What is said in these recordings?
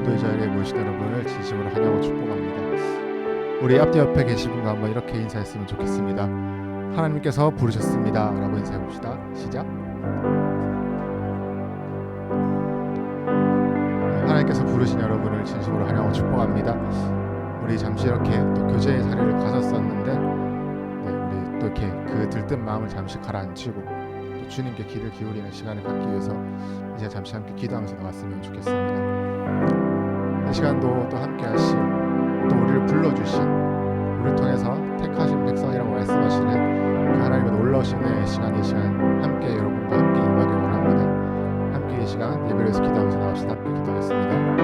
기도의 자리에 모신 여러분을 진심으로 환영하고 축복합니다. 우리 앞뒤 옆에 계신 분과 한번 이렇게 인사했으면 좋겠습니다. 하나님께서 부르셨습니다 라고 인사해봅시다. 시작. 하나님께서 부르신 여러분을 진심으로 환영하고 축복합니다. 우리 잠시 이렇게 또 교제의 자리를 가졌었는데 우리 또 이렇게 그 들뜬 마음을 잠시 가라앉히고 또 주님께 귀를 기울이는 시간을 갖기 위해서 이제 잠시 함께 기도하면서 나왔으면 좋겠습니다. 이 시간도 또 함께 하실 또 우리를 불러주신 우리를 통해서 택하신 백성이라고 말씀하시는 그 하나님의 놀라우신 은혜의 시간, 이 시간 함께 여러분과 함께 임하길 원합니다. 함께 이 시간 예배에서 기도하면서 나옵시다. 함께 기도하겠습니다.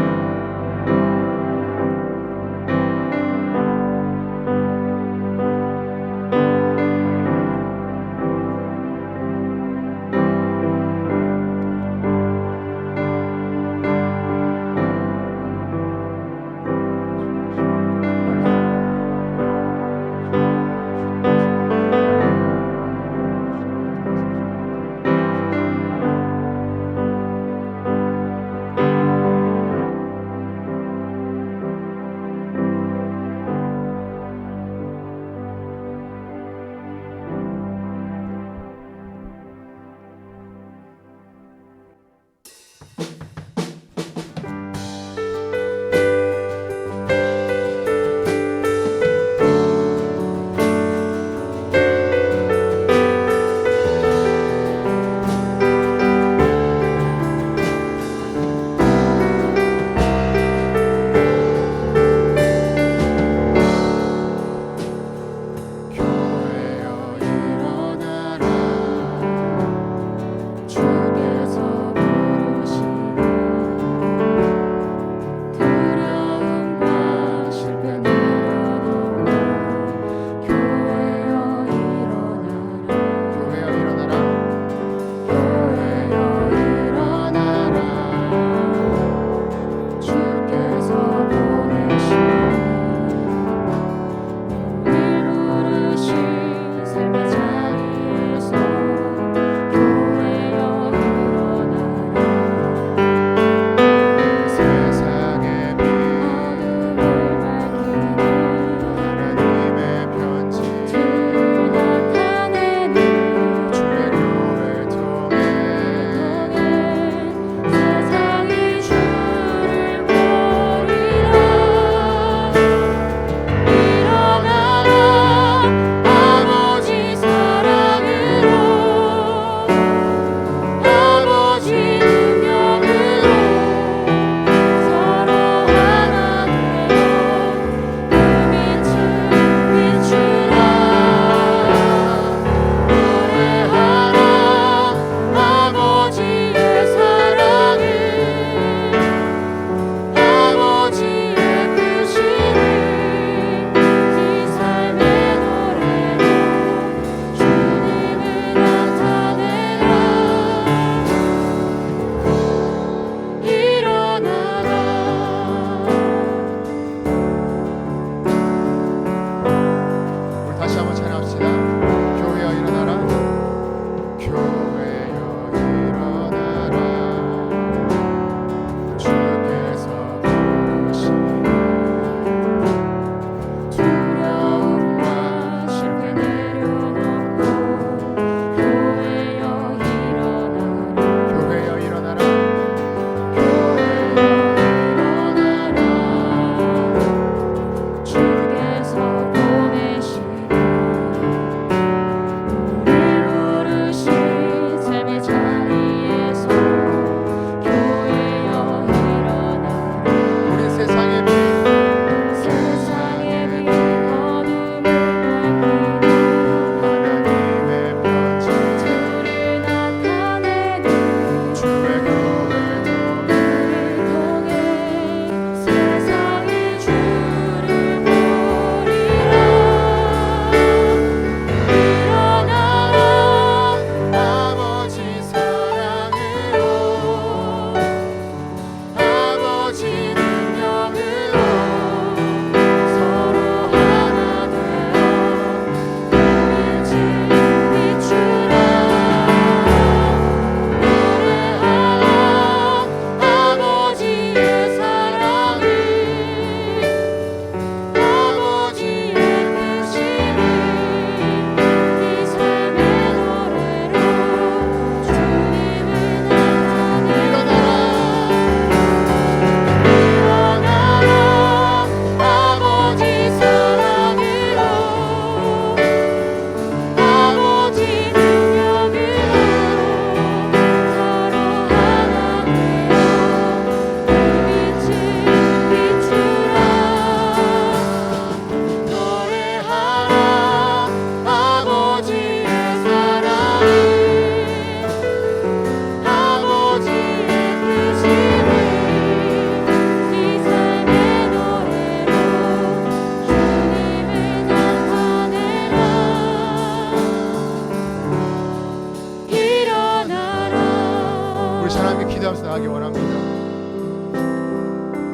기도하면서 나가기 원합니다.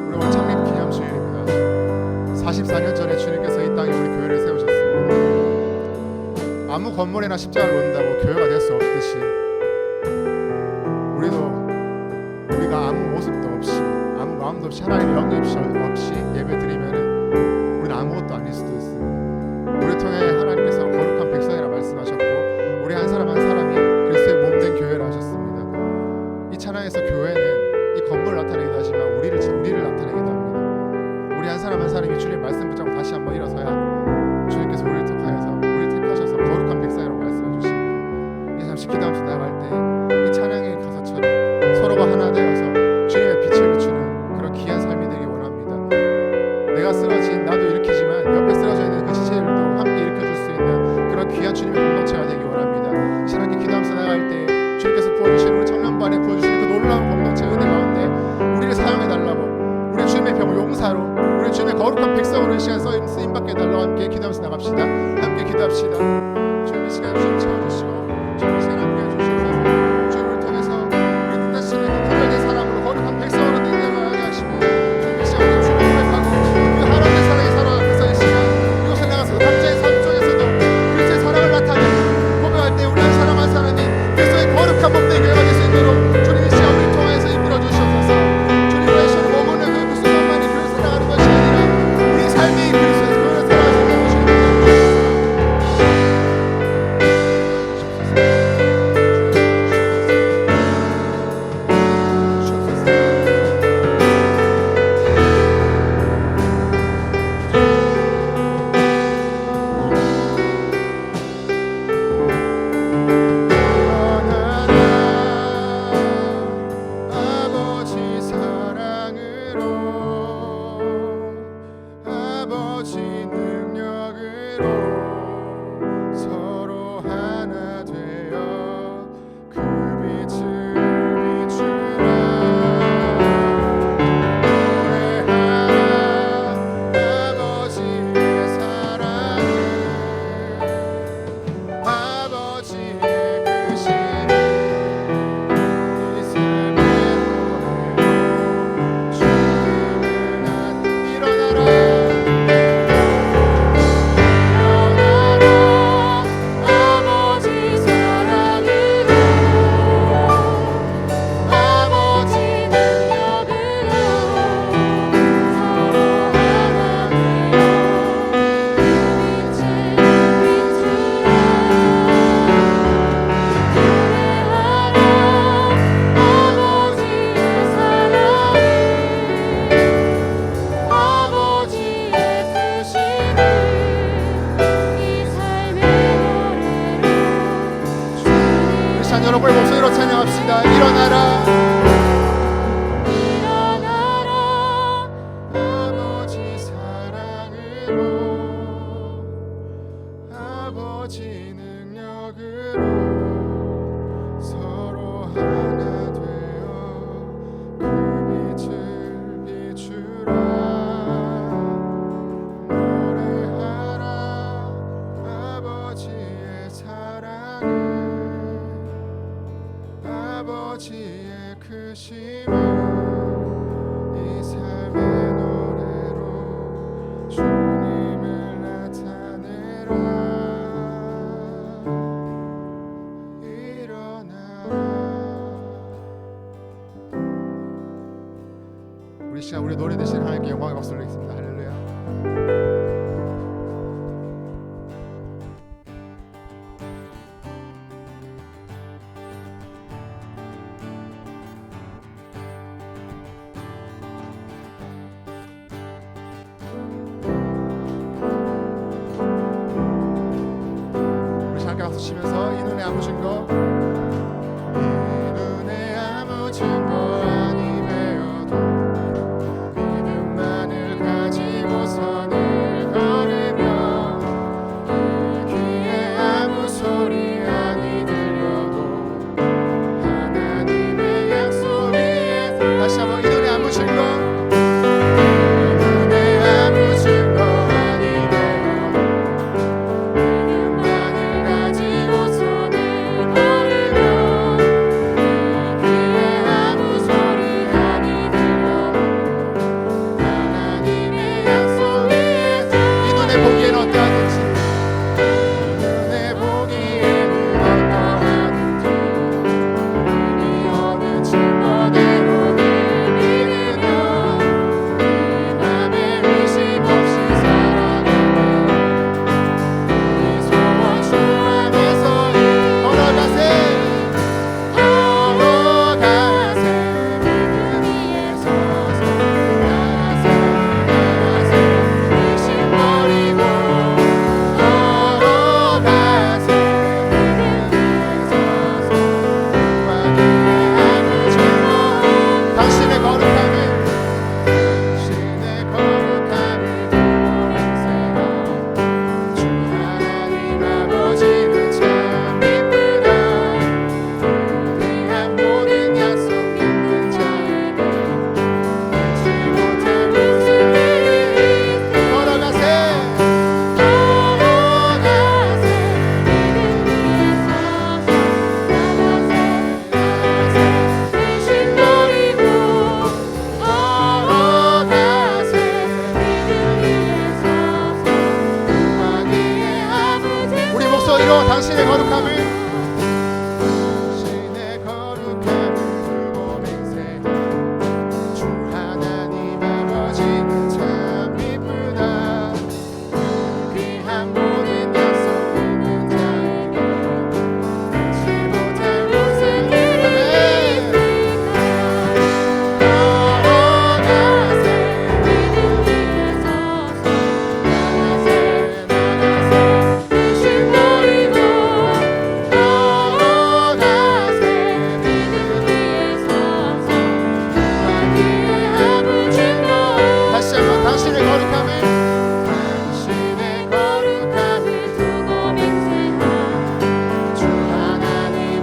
우리 오늘 창립 기념주일입니다. 44년 전에 주님께서 이 땅에 우리 교회를 세우셨습니다. 아무 건물이나 십자가를 놓는다고 교회가 될 수 없듯이 우리가 아무 모습도 없이 아무 마음도 없이 하나님의 영접 없이 예배 드리면은 우리는 아무것도 아닐 수도 있습니다. 우리 통해 하나님께서 거룩한 백성이라 말씀하셨고 우리 한 사람 한 사람이 그리스도의 몸된 교회라 하셨습니다. 이 찬양에서 교회는 이 건물을 나타내기도 하지만 우리를 나타내기도 합니다. 우리 한 사람 한 사람이 주님 말씀 붙잡고 다시 한번 일어서야 주님께서 우리를 택하셔서 거룩한 백성이라고 말씀해 주십니다. 이 잠시 기도하면서 나아갈 때 이 찬양의 가사처럼 서로가 하나 되어서 주님의 빛을 비추는 그런 귀한 삶이 되기 원합니다. 내가 쓰러진 나도 일으키지만 옆에 쓰러져 있는 그 지체들도 함께 일으켜줄 수 있는 그런 귀한 주님의 공동체가 되기 원합니다. 신앙께 기도하면서 나아갈 때 주님께서 부어주신 우리 청년반에 부어주신 그 놀라운 공동체 은혜 가운데 우리를 사용해달라고 우리 주님의 병을 용사로 우리 주님의 거룩한 백성으로 이 시간 쓰임받게 해달라고 함께 기도하면서 나갑시다. 함께 기도합시다. 주님 이 시간 주님 채워주시고 주님 이 시간 함께 해주시옵소서. 주님을 통해서 우리 뜻하시는 그 구별된 사람으로 거룩한 백성으로 되게 하시고 주님 이 시간 우리 주님 고백하고 그 하나님의 사랑의 살아가면서 이 시간 이곳을 나가서 각자의 삶 속에서도 그리스도의 사랑을 나타내고 고백할 때 우리 한 사람 한 사람이 그리스도의 거룩한 몸된 교회가 될 수 있도록 주님 이 시간 우리를 통해서 이끌어 주시옵소서. 주님을 하시는 머무는 그 순간만이 교회에서 나가는 것이 아니라 우리 삶이 그리스도에서 교회를 살아가시는 것을 여러분의 목소리로 찬양합시다. 일어나라 아버지 사랑으로 아버지 능력으로 서로 하나 되어 그 빛을 비추라 노래하라 아버지의 사랑을 아버지의 크심을 이 삶의 노래로 주님을 나타내라 일어나라. 우리 시간 우리 노래 대신 하나님께 영광의 박수를 드리겠습니다. 할렐루야. 박수 치면서 이 눈에 아무 증거 이 눈에 아무 증거 아니 되어도 믿음만을 가지고서는 걸으며 이 귀에 아무 소리 아니 들려도 하나님의 약속 위에 다시 한번 이 눈에 아무 증거 Oh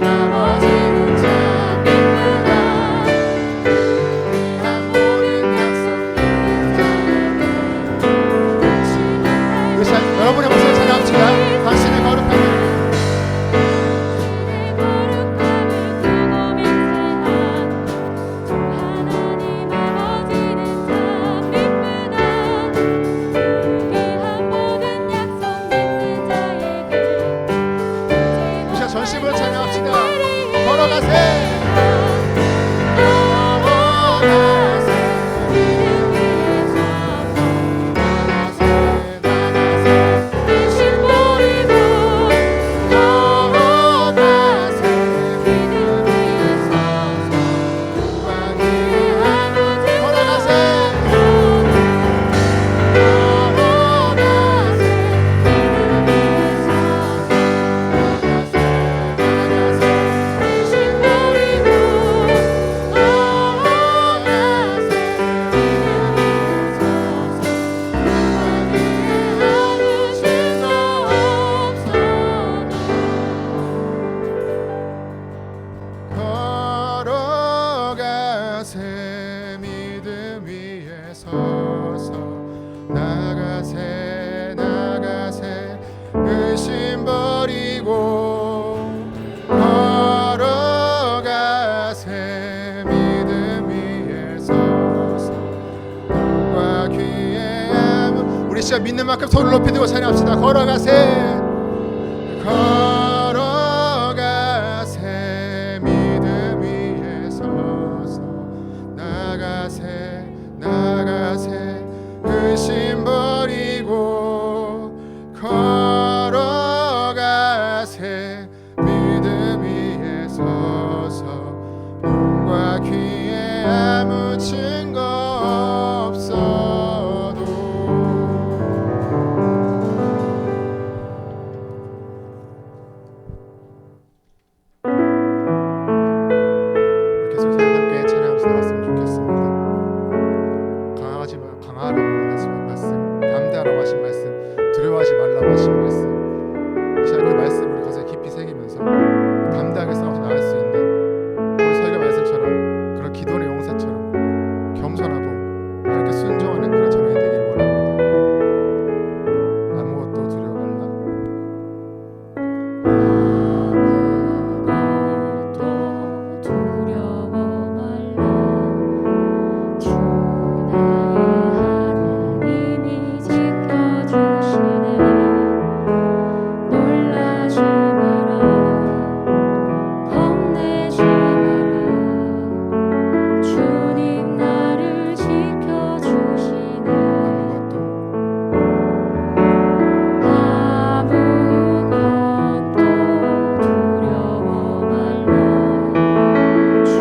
넘어지는 자 기쁘다. 귀한 모든 약속 믿는 자에게 여러분의 목소리 찬양합시다. 당신의 거룩함을 전심으로 찬양합시다. 걸어가세 믿음 위에 서서 나가세 나가세 의심 버리고 걸어가세 믿음 위에 서서 눈과 귀에 아무 우리 진짜 믿는 만큼 손을 높이 들고 찬양합시다. 걸어가세 걸어가세 믿음 위에 서서 나가세 나가세 의심 버리고 걸어가세 믿음 위에 서서 눈과 귀에 아무 증거 없어도 계속 함께 찬양하면서 나갔으면 좋겠습니다. 강하라고 하신 말씀, 담대하라고 하신 말씀, 두려워하지 말라고 하신 말씀, 이 시간 그 말씀을 우리 가슴에 깊이 새기면서 담대하게 싸워서 나갈 수 있는 우리 설교 말씀처럼 그런 기도의 용사처럼 겸손하고 이렇게 순종하는 그런 저녁이 되길 원합니다. 아무것도 두려워 말라. 아무것도 두려워 말라. 주 나의 하나님이 지켜주시네. 놀라지 마라. 겁내지 마라. 주님 나를 지켜주시네. 아무것도 두려워 말라. 주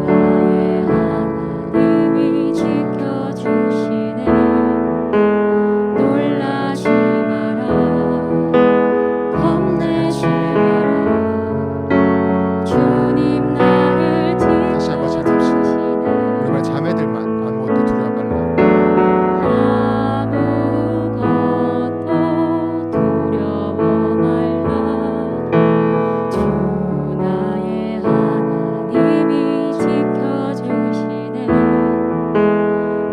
나의 하나님이 지켜주시네. 놀라지 마라. 겁내지 마라. 주님 나를 다시 한번 찬양합시다. 지켜주시네. 우리 말 자매들만 아무것도 두려워 말라. 아무것도 두려워 말라. 주 나의 하나님이 지켜주시네.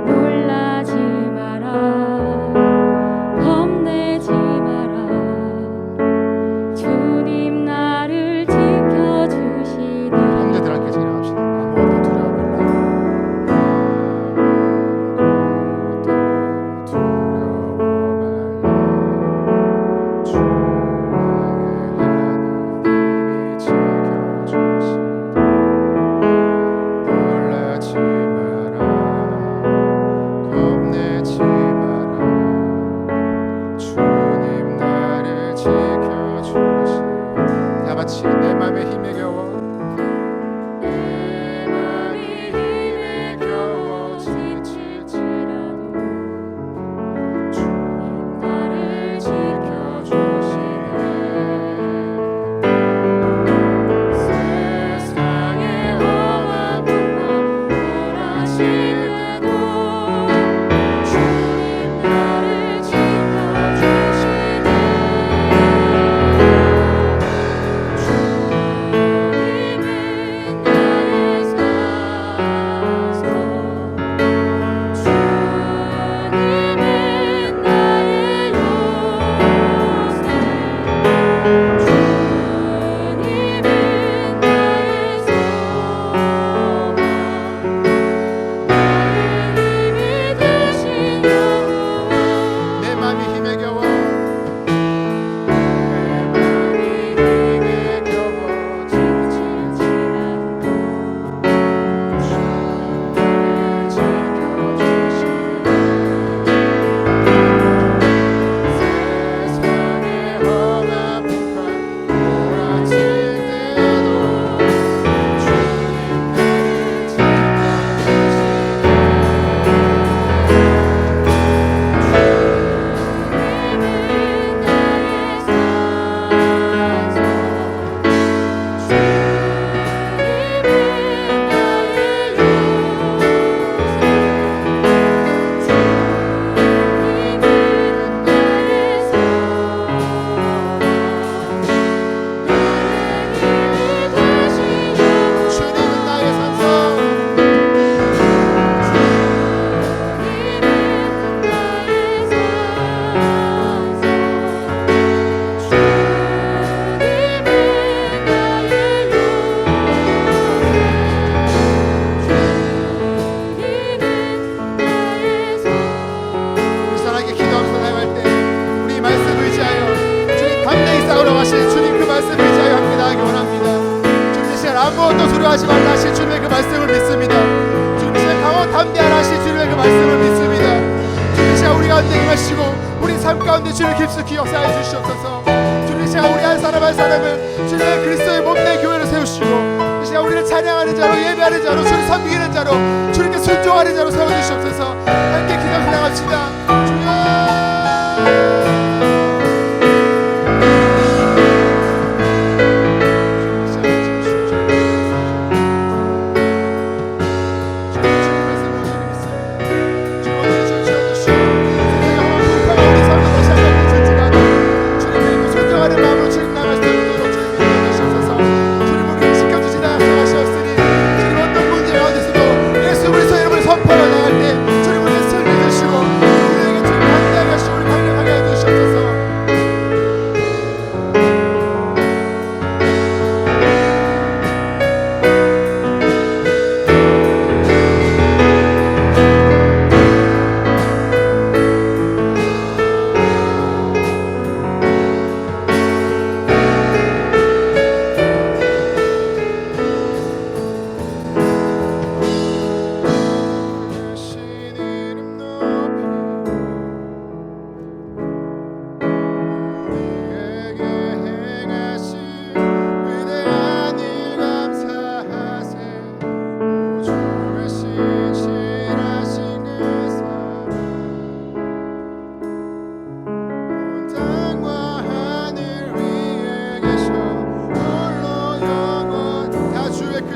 놀라지 마라. 겁내지 마라. 주님 나를 지켜주시네. 형제들 함께 찬양합시다. 아무것도 두려워 말라. 내 맘에 힘에 겨워 내 맘이 힘에 겨워 지칠지라도 주님 나를 지켜주시네. 세상의 험한 풍파 몰아칠 때도 주님 나를 지켜주시네. 두려워하지 말라 하신 주님의 그 말씀을 믿습니다. 주님 이 시간 강원 담대하라 하신 주님의 그 말씀을 믿습니다. 주님 이 시간 우리 가운데 임하시고 우리 삶 가운데 주님 깊숙이 역사해 주시옵소서. 주님 이 시간 우리 한 사람 한 사람을 주님의 그리스도의 몸된 교회로 세우시고 이 시간 우리를 찬양하는 자로 예배하는 자로 주님 섬기는 자로 주님께 순종하는 자로 세워주시옵소서. 함께 기도 나갑시다.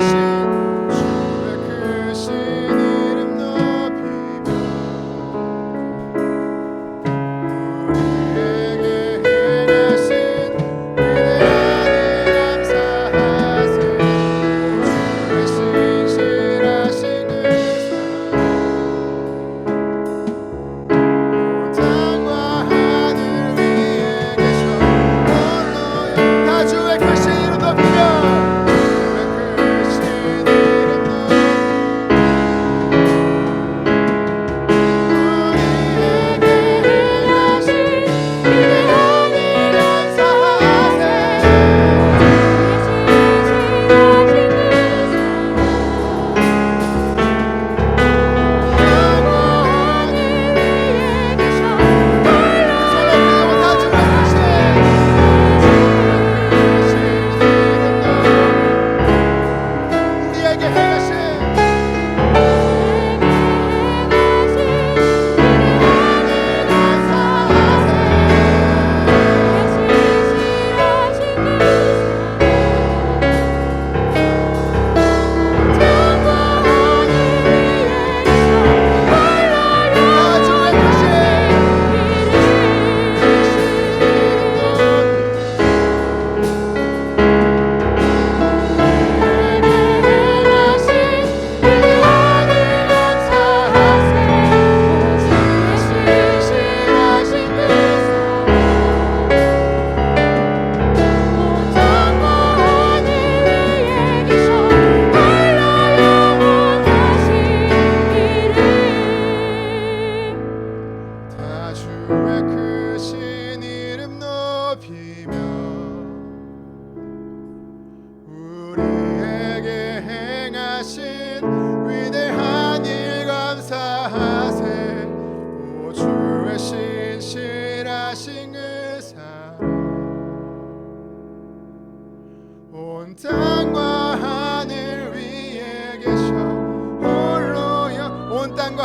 주여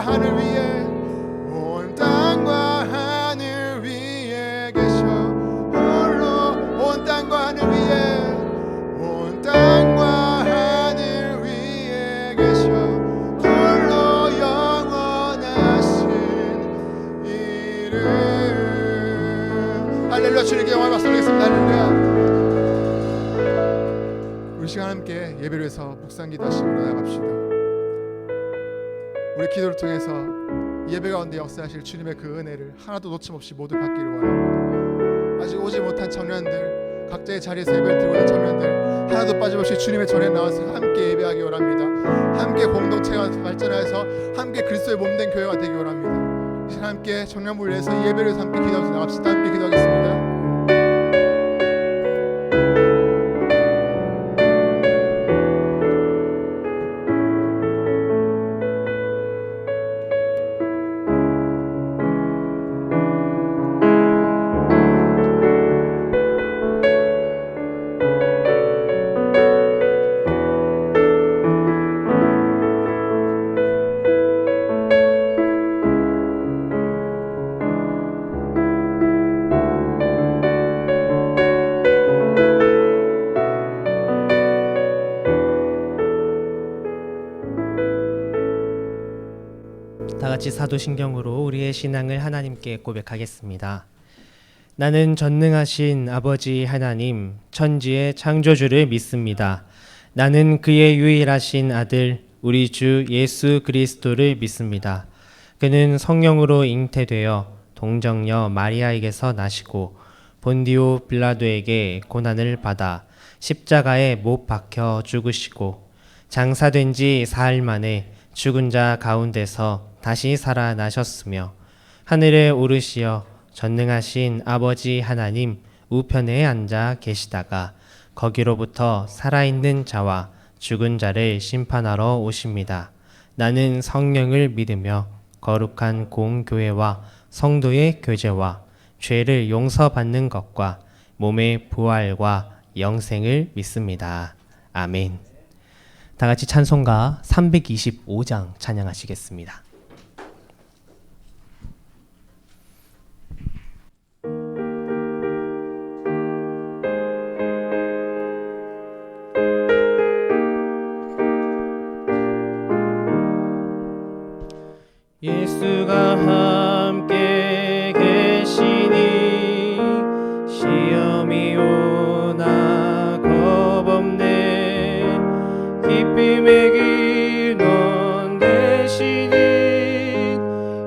하늘 위에 온 땅과 하늘 위에 계셔 홀로 온 땅과 하늘 위에 온 땅과 하늘 위에 계셔 홀로 영원하신 이름. 할렐루야. 주님께 영광을 받습니다. 할렐루야. 우리 시간 함께 예배를 위해서 묵상기도 하시고 나아갑시다. 우리 기도를 통해서 예배 가운데 역사하실 주님의 그 은혜를 하나도 놓침없이 모두 받기를 원합니다. 아직 오지 못한 청년들, 각자의 자리에서 예배를 드리고 있는 청년들 하나도 빠짐없이 주님의 전에 나와서 함께 예배하기 원합니다. 함께 공동체가 발전해서 함께 그리스도의 몸된 교회가 되기 원합니다. 이 시간 함께 청년부를 위해서 예배를 위해서 함께 기도하면서 나갑시다. 함께 기도하겠습니다. 같이 사도신경으로 우리의 신앙을 하나님께 고백하겠습니다. 나는 전능하신 아버지 하나님, 천지의 창조주를 믿습니다. 나는 그의 유일하신 아들, 우리 주 예수 그리스도를 믿습니다. 그는 성령으로 잉태되어 동정녀 마리아에게서 나시고 본디오 빌라도에게 고난을 받아 십자가에 못 박혀 죽으시고 장사된 지 사흘 만에 죽은 자 가운데서 다시 살아나셨으며 하늘에 오르시어 전능하신 아버지 하나님 우편에 앉아 계시다가 거기로부터 살아있는 자와 죽은 자를 심판하러 오십니다. 나는 성령을 믿으며 거룩한 공교회와 성도의 교제와 죄를 용서받는 것과 몸의 부활과 영생을 믿습니다. 아멘. 다 같이 찬송가 325장 찬양하시겠습니다. 예수가 함께 계시니 시험이 오나 겁없네. 기쁨의 근원 되시는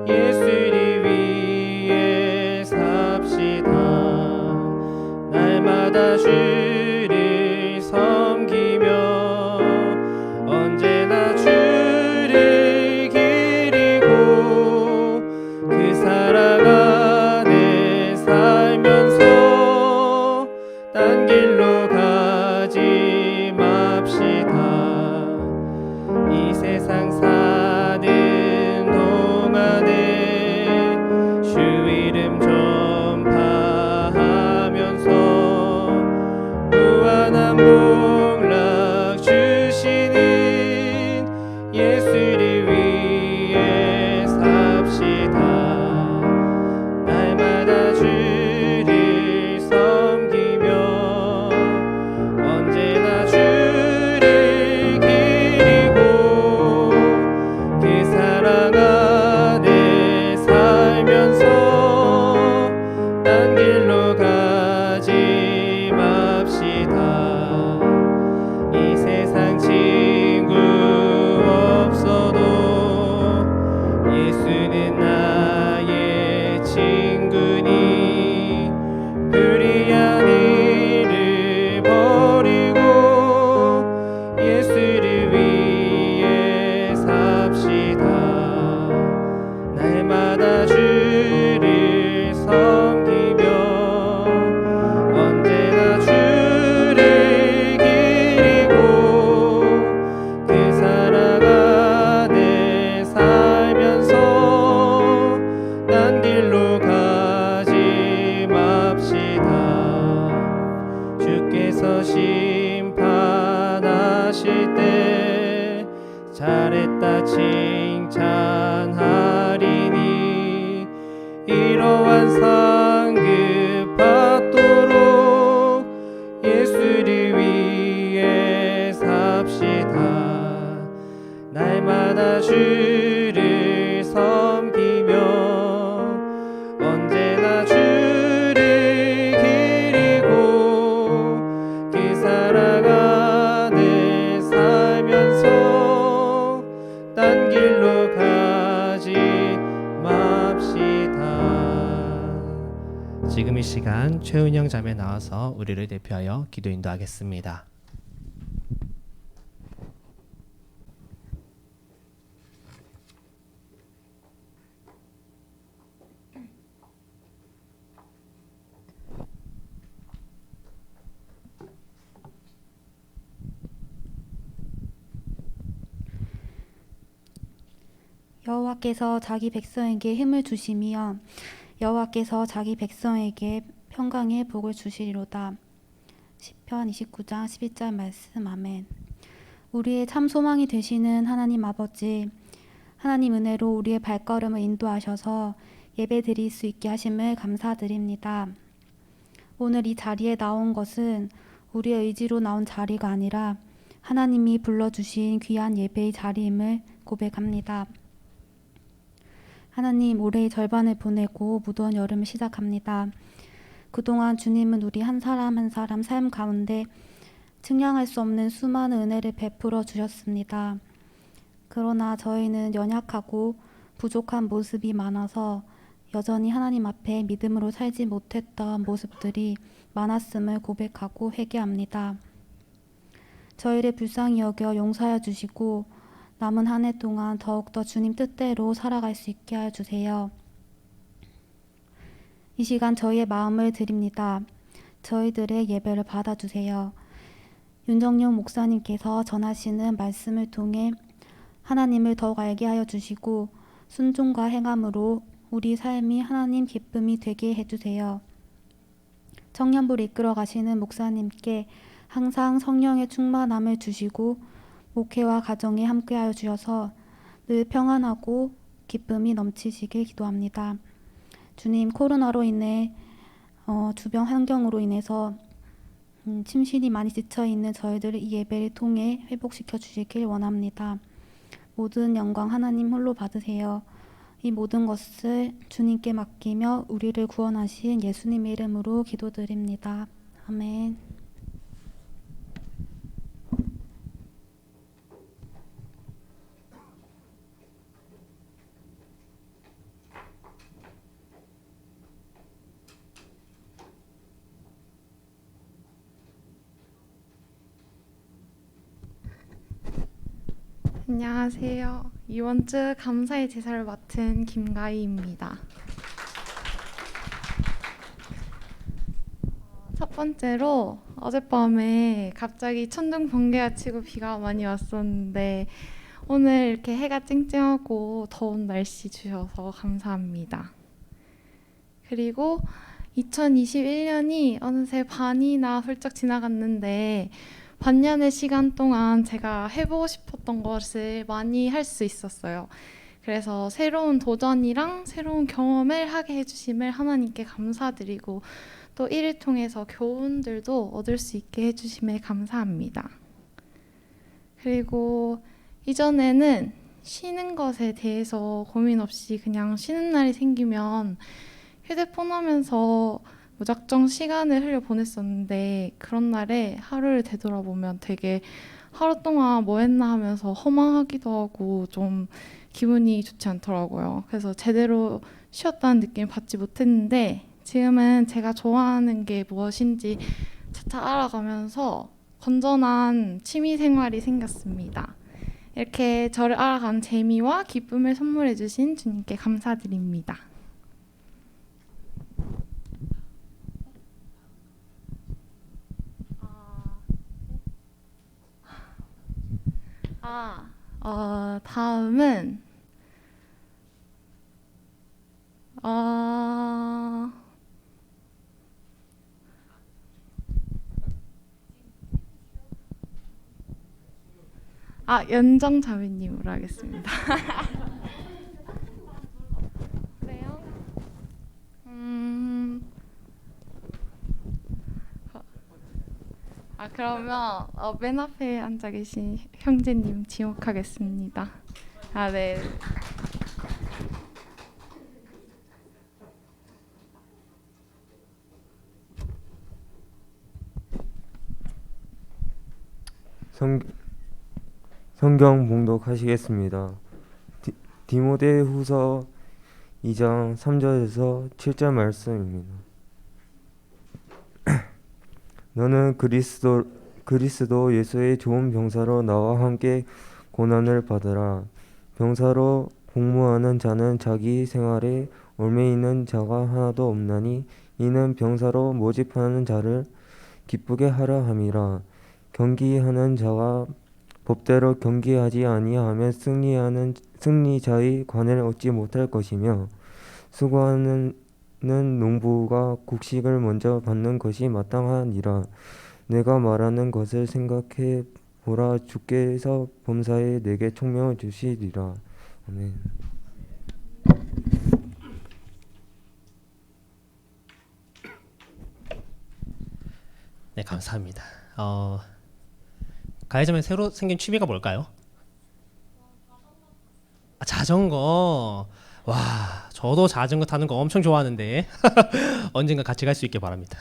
예수를 위해 삽시다. 날마다 주를 섬기며 언제나 주를 기리고 그 사랑 안에 살면서 딴 길로 가지 맙시다. 이 세상 사는 동안에 주 이름 전파하면서 무한한 복락 주시는 예수를 위해 삽시다. 날마다 주를 섬기며 언제나 주를 기리고 그 사랑 안에 살면서 딴 길로 가지 맙시다. 이 세상 친구 없어도 예수는 나의 친구니 불의한 일을 버리고 예수를 위해 삽시다. 날마다 주를 섬기며 언제나 주를 기리고 그 사랑 안에 살면서 딴 길로 가지 맙시다. 주께서 심판하실 때 잘했다 칭찬하리니 이러한 상급 받도록 예수를 위해 삽시다. 날마다 주를 섬기며 언제나 주를 기리고 그 사랑 안에 살면서 딴 길로 가지 맙시다. 지금 이 시간 최은영 자매 나와서 우리를 대표하여 기도 인도하겠습니다. 여호와께서 자기 백성에게 힘을 주시며 여호와께서 자기 백성에게 평강의 복을 주시리로다. 시편 29장 11절 말씀. 아멘. 우리의 참 소망이 되시는 하나님 아버지, 하나님 은혜로 우리의 발걸음을 인도하셔서 예배 드릴 수 있게 하심을 감사드립니다. 오늘 이 자리에 나온 것은 우리의 의지로 나온 자리가 아니라 하나님이 불러주신 귀한 예배의 자리임을 고백합니다. 하나님, 올해의 절반을 보내고 무더운 여름을 시작합니다. 그동안 주님은 우리 한 사람 한 사람 삶 가운데 측량할 수 없는 수많은 은혜를 베풀어 주셨습니다. 그러나 저희는 연약하고 부족한 모습이 많아서 여전히 하나님 앞에 믿음으로 살지 못했던 모습들이 많았음을 고백하고 회개합니다. 저희를 불쌍히 여겨 용서하여 주시고 남은 한 해 동안 더욱더 주님 뜻대로 살아갈 수 있게 하여 주세요. 이 시간 저희의 마음을 드립니다. 저희들의 예배를 받아주세요. 윤정용 목사님께서 전하시는 말씀을 통해 하나님을 더욱 알게 하여 주시고 순종과 행함으로 우리 삶이 하나님 기쁨이 되게 해주세요. 청년부를 이끌어 가시는 목사님께 항상 성령의 충만함을 주시고 목회와 가정에 함께하여 주셔서 늘 평안하고 기쁨이 넘치시길 기도합니다. 주님, 코로나로 인해 주변 환경으로 인해서 심신이 많이 지쳐있는 저희들을 이 예배를 통해 회복시켜 주시길 원합니다. 모든 영광 하나님 홀로 받으세요. 이 모든 것을 주님께 맡기며 우리를 구원하신 예수님의 이름으로 기도드립니다. 아멘. 안녕하세요. 이번 주 감사의 제사를 맡은 김가희입니다. 첫 번째로 어젯밤에 갑자기 천둥 번개가 치고 비가 많이 왔었는데 오늘 이렇게 해가 쨍쨍하고 더운 날씨 주셔서 감사합니다. 그리고 2021년이 어느새 반이나 훌쩍 지나갔는데 반년의 시간 동안 제가 해보고 싶었던 것을 많이 할 수 있었어요. 그래서 새로운 도전이랑 새로운 경험을 하게 해주심을 하나님께 감사드리고 또 이를 통해서 교훈들도 얻을 수 있게 해주심에 감사합니다. 그리고 이전에는 쉬는 것에 대해서 고민 없이 그냥 쉬는 날이 생기면 휴대폰 하면서 무작정 시간을 흘려보냈었는데 그런 날에 하루를 되돌아보면 되게 하루 동안 뭐 했나 하면서 허망하기도 하고 좀 기분이 좋지 않더라고요. 그래서 제대로 쉬었다는 느낌을 받지 못했는데 지금은 제가 좋아하는 게 무엇인지 차차 알아가면서 건전한 취미 생활이 생겼습니다. 이렇게 저를 알아가는 재미와 기쁨을 선물해 주신 주님께 감사드립니다. 다음은 연정 자매님으로 하겠습니다. 그래요? 그러면 맨 앞에 앉아 계신 형제님 지목하겠습니다. 네. 성경 봉독하시겠습니다. 디모데후서 2장 3절에서 7절 말씀입니다. 너는 그리스도 예수의 좋은 병사로 나와 함께 고난을 받으라. 병사로 복무하는 자는 자기 생활에 얽매이는 자가 하나도 없나니 이는 병사로 모집하는 자를 기쁘게 하려 함이라. 경기하는 자가 법대로 경기하지 아니하면 승리자의 관을 얻지 못할 것이며 수고하는 농부가 곡식을 먼저 받는 것이 마땅하니라. 내가 말하는 것을 생각해 보라. 주께서 범사에 내게 총명을 주시리라. 아멘. 네, 감사합니다. 가해자매 새로 생긴 취미가 뭘까요? 자전거. 와, 저도 자전거 타는 거 엄청 좋아하는데 언젠가 같이 갈 수 있게 바랍니다.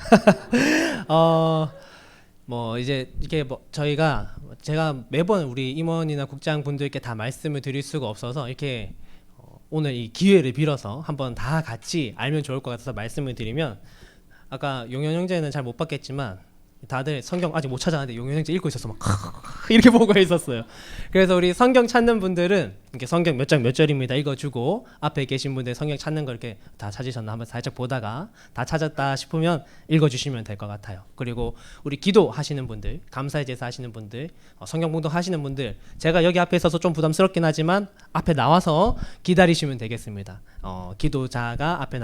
뭐 이제 이게 뭐 제가 매번 우리 임원이나 국장 분들께 다 말씀을 드릴 수가 없어서 이렇게 오늘 이 기회를 빌어서 한번 다 같이 알면 좋을 것 같아서 말씀을 드리면, 아까 용현 형제는 잘 못 봤겠지만 다들 성경 아직 못 찾아왔는데 용현 형제 읽고 있어서 막 이렇게 보고 있었어요. 그래서 우리 성경 찾는 분들은 이렇게 성경 몇 장 몇 절입니다 읽어주고, 앞에 계신 분들 성경 찾는 거 이렇게 다 찾으셨나 한번 살짝 보다가 다 찾았다 싶으면 읽어주시면 될 것 같아요. 그리고 우리 기도하시는 분들, 감사의 제사 하시는 분들, 성경 봉독 하시는 분들, 제가 여기 앞에 있어서 좀 부담스럽긴 하지만 앞에 나와서 기다리시면 되겠습니다. 기도자가 앞에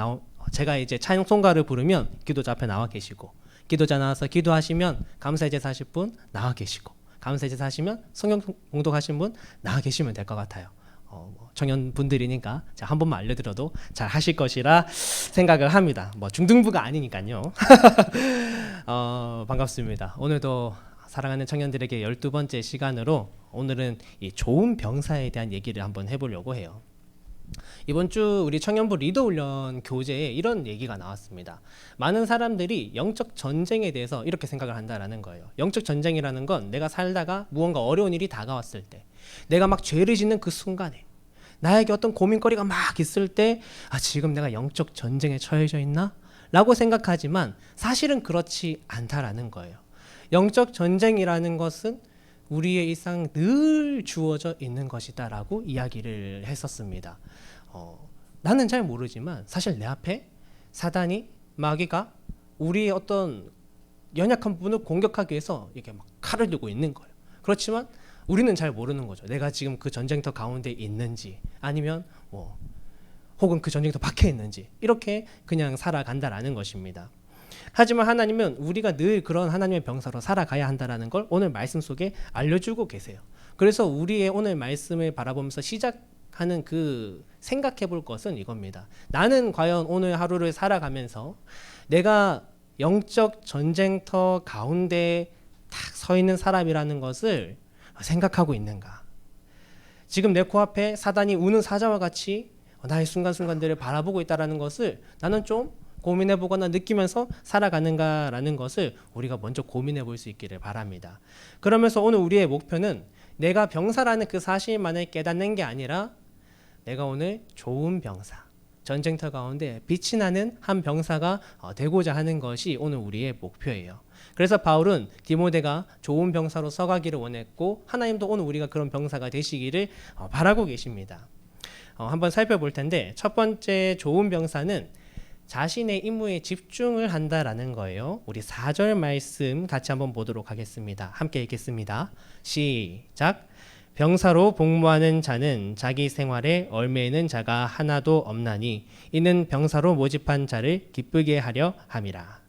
제가 이제 찬송가를 부르면 기도자 앞에 나와 계시고, 기도자 나와서 기도하시면 감사의 제사 하실 분 나와 계시고, 감사의 제사 하시면 성경 봉독하신 분 나와 계시면 될 것 같아요. 청년 분들이니까 제가 한 번만 알려드려도 잘 하실 것이라 생각을 합니다. 뭐 중등부가 아니니까요. 반갑습니다. 오늘도 사랑하는 청년들에게 12번째 시간으로 오늘은 이 좋은 병사에 대한 얘기를 한번 해보려고 해요. 이번 주 우리 청년부 리더 훈련 교재에 이런 얘기가 나왔습니다. 많은 사람들이 영적 전쟁에 대해서 이렇게 생각을 한다라는 거예요. 영적 전쟁이라는 건 내가 살다가 무언가 어려운 일이 다가왔을 때, 내가 막 죄를 짓는 그 순간에, 나에게 어떤 고민거리가 막 있을 때, 지금 내가 영적 전쟁에 처해져 있나? 라고 생각하지만 사실은 그렇지 않다라는 거예요. 영적 전쟁이라는 것은 우리의 일상 늘 주어져 있는 것이다라고 이야기를 했었습니다. 나는 잘 모르지만 사실 내 앞에 사단이, 마귀가 우리의 어떤 연약한 부분을 공격하기 위해서 이렇게 막 칼을 들고 있는 거예요. 그렇지만 우리는 잘 모르는 거죠. 내가 지금 그 전쟁터 가운데 있는지, 아니면 혹은 그 전쟁터 밖에 있는지, 이렇게 그냥 살아간다라는 것입니다. 하지만 하나님은 우리가 늘 그런 하나님의 병사로 살아가야 한다라는 걸 오늘 말씀 속에 알려주고 계세요. 그래서 우리의 오늘 말씀을 바라보면서 시작하는 그 생각해 볼 것은 이겁니다. 나는 과연 오늘 하루를 살아가면서 내가 영적 전쟁터 가운데 딱 서 있는 사람이라는 것을 생각하고 있는가? 지금 내 코앞에 사단이 우는 사자와 같이 나의 순간순간들을 바라보고 있다는 것을 나는 좀 고민해보거나 느끼면서 살아가는가라는 것을 우리가 먼저 고민해 볼 수 있기를 바랍니다. 그러면서 오늘 우리의 목표는 내가 병사라는 그 사실만을 깨닫는 게 아니라 내가 오늘 좋은 병사, 전쟁터 가운데 빛이 나는 한 병사가 되고자 하는 것이 오늘 우리의 목표예요. 그래서 바울은 디모데가 좋은 병사로 서가기를 원했고, 하나님도 오늘 우리가 그런 병사가 되시기를 바라고 계십니다. 한번 살펴볼 텐데, 첫 번째 좋은 병사는 자신의 임무에 집중을 한다라는 거예요. 우리 4절 말씀 같이 한번 보도록 하겠습니다. 함께 읽겠습니다. 시작. 병사로 복무하는 자는 자기 생활에 얽매이는 자가 하나도 없나니 이는 병사로 모집한 자를 기쁘게 하려 함이라.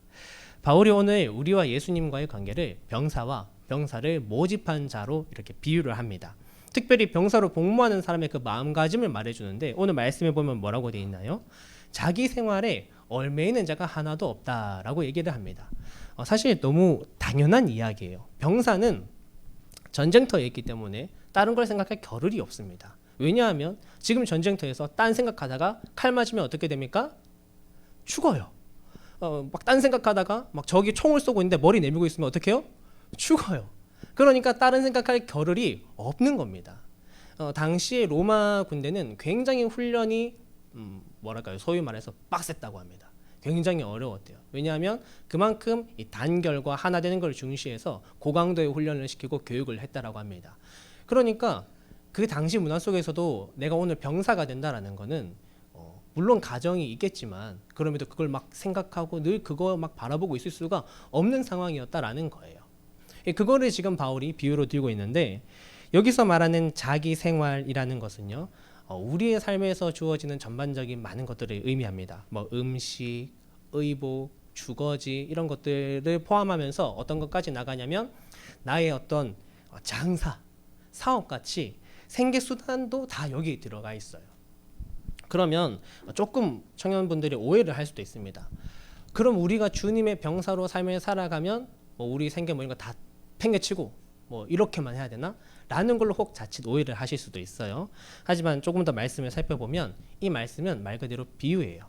바울이 오늘 우리와 예수님과의 관계를 병사와 병사를 모집한 자로 이렇게 비유를 합니다. 특별히 병사로 복무하는 사람의 그 마음가짐을 말해주는데, 오늘 말씀에 보면 뭐라고 되어 있나요? 자기 생활에 얽매이는 자가 하나도 없다라고 얘기를 합니다. 사실 너무 당연한 이야기예요. 병사는 전쟁터에 있기 때문에 다른 걸 생각할 겨를이 없습니다. 왜냐하면 지금 전쟁터에서 딴 생각하다가 칼 맞으면 어떻게 됩니까? 죽어요. 막 딴 생각하다가 막 적이 총을 쏘고 있는데 머리 내밀고 있으면 어떻게 해요? 죽어요. 그러니까 다른 생각할 겨를이 없는 겁니다. 당시에 로마 군대는 굉장히 훈련이 소위 말해서 빡셌다고 합니다. 굉장히 어려웠대요. 왜냐하면 그만큼 이 단결과 하나 되는 걸 중시해서 고강도의 훈련을 시키고 교육을 했다라고 합니다. 그러니까 그 당시 문화 속에서도 내가 오늘 병사가 된다라는 거는 물론 가정이 있겠지만 그럼에도 그걸 막 생각하고 늘 그거 막 바라보고 있을 수가 없는 상황이었다라는 거예요. 그거를 지금 바울이 비유로 들고 있는데, 여기서 말하는 자기 생활이라는 것은요, 우리의 삶에서 주어지는 전반적인 많은 것들을 의미합니다. 뭐 음식, 의복, 주거지 이런 것들을 포함하면서 어떤 것까지 나가냐면 나의 어떤 장사, 사업같이 생계수단도 다 여기 들어가 있어요. 그러면 조금 청년분들이 오해를 할 수도 있습니다. 그럼 우리가 주님의 병사로 삶을 살아가면 우리 생계 이런 거 다 팽개치고 뭐 이렇게만 해야 되나? 라는 걸로 혹 자칫 오해를 하실 수도 있어요. 하지만 조금 더 말씀을 살펴보면 이 말씀은 말 그대로 비유예요.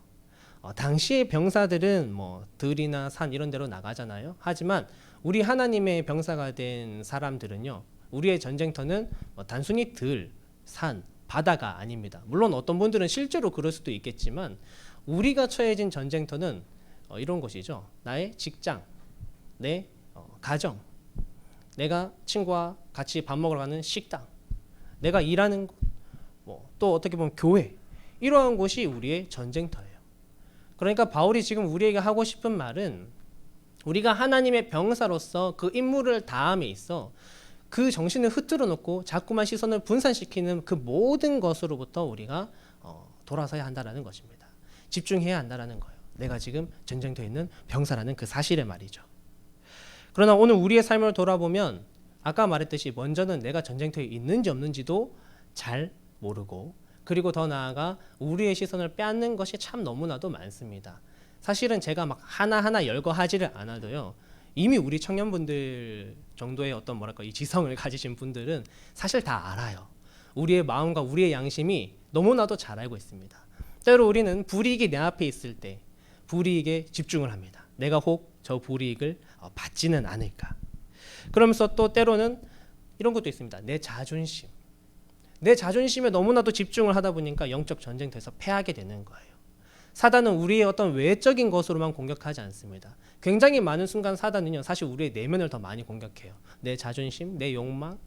당시의 병사들은 뭐 들이나 산 이런 데로 나가잖아요. 하지만 우리 하나님의 병사가 된 사람들은요, 우리의 전쟁터는 뭐 단순히 들, 산, 바다가 아닙니다. 물론 어떤 분들은 실제로 그럴 수도 있겠지만 우리가 처해진 전쟁터는 이런 곳이죠. 나의 직장, 내 가정, 내가 친구와 같이 밥 먹으러 가는 식당, 내가 일하는 곳, 또 어떻게 보면 교회, 이러한 곳이 우리의 전쟁터예요. 그러니까 바울이 지금 우리에게 하고 싶은 말은 우리가 하나님의 병사로서 그 임무를 다함에 있어 그 정신을 흐트러 놓고 자꾸만 시선을 분산시키는 그 모든 것으로부터 우리가 돌아서야 한다라는 것입니다. 집중해야 한다라는 거예요. 내가 지금 전쟁터에 있는 병사라는 그 사실에 말이죠. 그러나 오늘 우리의 삶을 돌아보면 아까 말했듯이 먼저는 내가 전쟁터에 있는지 없는지도 잘 모르고, 그리고 더 나아가 우리의 시선을 빼앗는 것이 참 너무나도 많습니다. 사실은 제가 막 하나하나 열거하지를 않아도요, 이미 우리 청년분들 정도의 어떤 이 지성을 가지신 분들은 사실 다 알아요. 우리의 마음과 우리의 양심이 너무나도 잘 알고 있습니다. 때로 우리는 불이익이 내 앞에 있을 때 불이익에 집중을 합니다. 내가 혹 저 불이익을 받지는 않을까. 그러면서 또 때로는 이런 것도 있습니다. 내 자존심. 내 자존심에 너무나도 집중을 하다 보니까 영적 전쟁터에서 패하게 되는 거예요. 사단은 우리의 어떤 외적인 것으로만 공격하지 않습니다. 굉장히 많은 순간 사단은요, 사실 우리의 내면을 더 많이 공격해요. 내 자존심, 내 욕망,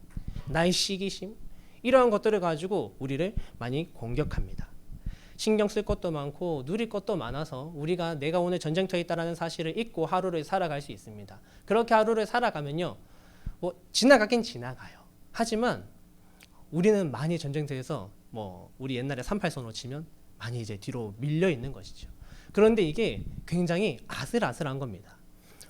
나의 시기심, 이러한 것들을 가지고 우리를 많이 공격합니다. 신경 쓸 것도 많고 누릴 것도 많아서 우리가 내가 오늘 전쟁터에 있다는 사실을 잊고 하루를 살아갈 수 있습니다. 그렇게 하루를 살아가면요, 지나가긴 지나가요. 하지만 우리는 많이 전쟁터에서 우리 옛날에 38선으로 치면 많이 이제 뒤로 밀려 있는 것이죠. 그런데 이게 굉장히 아슬아슬한 겁니다.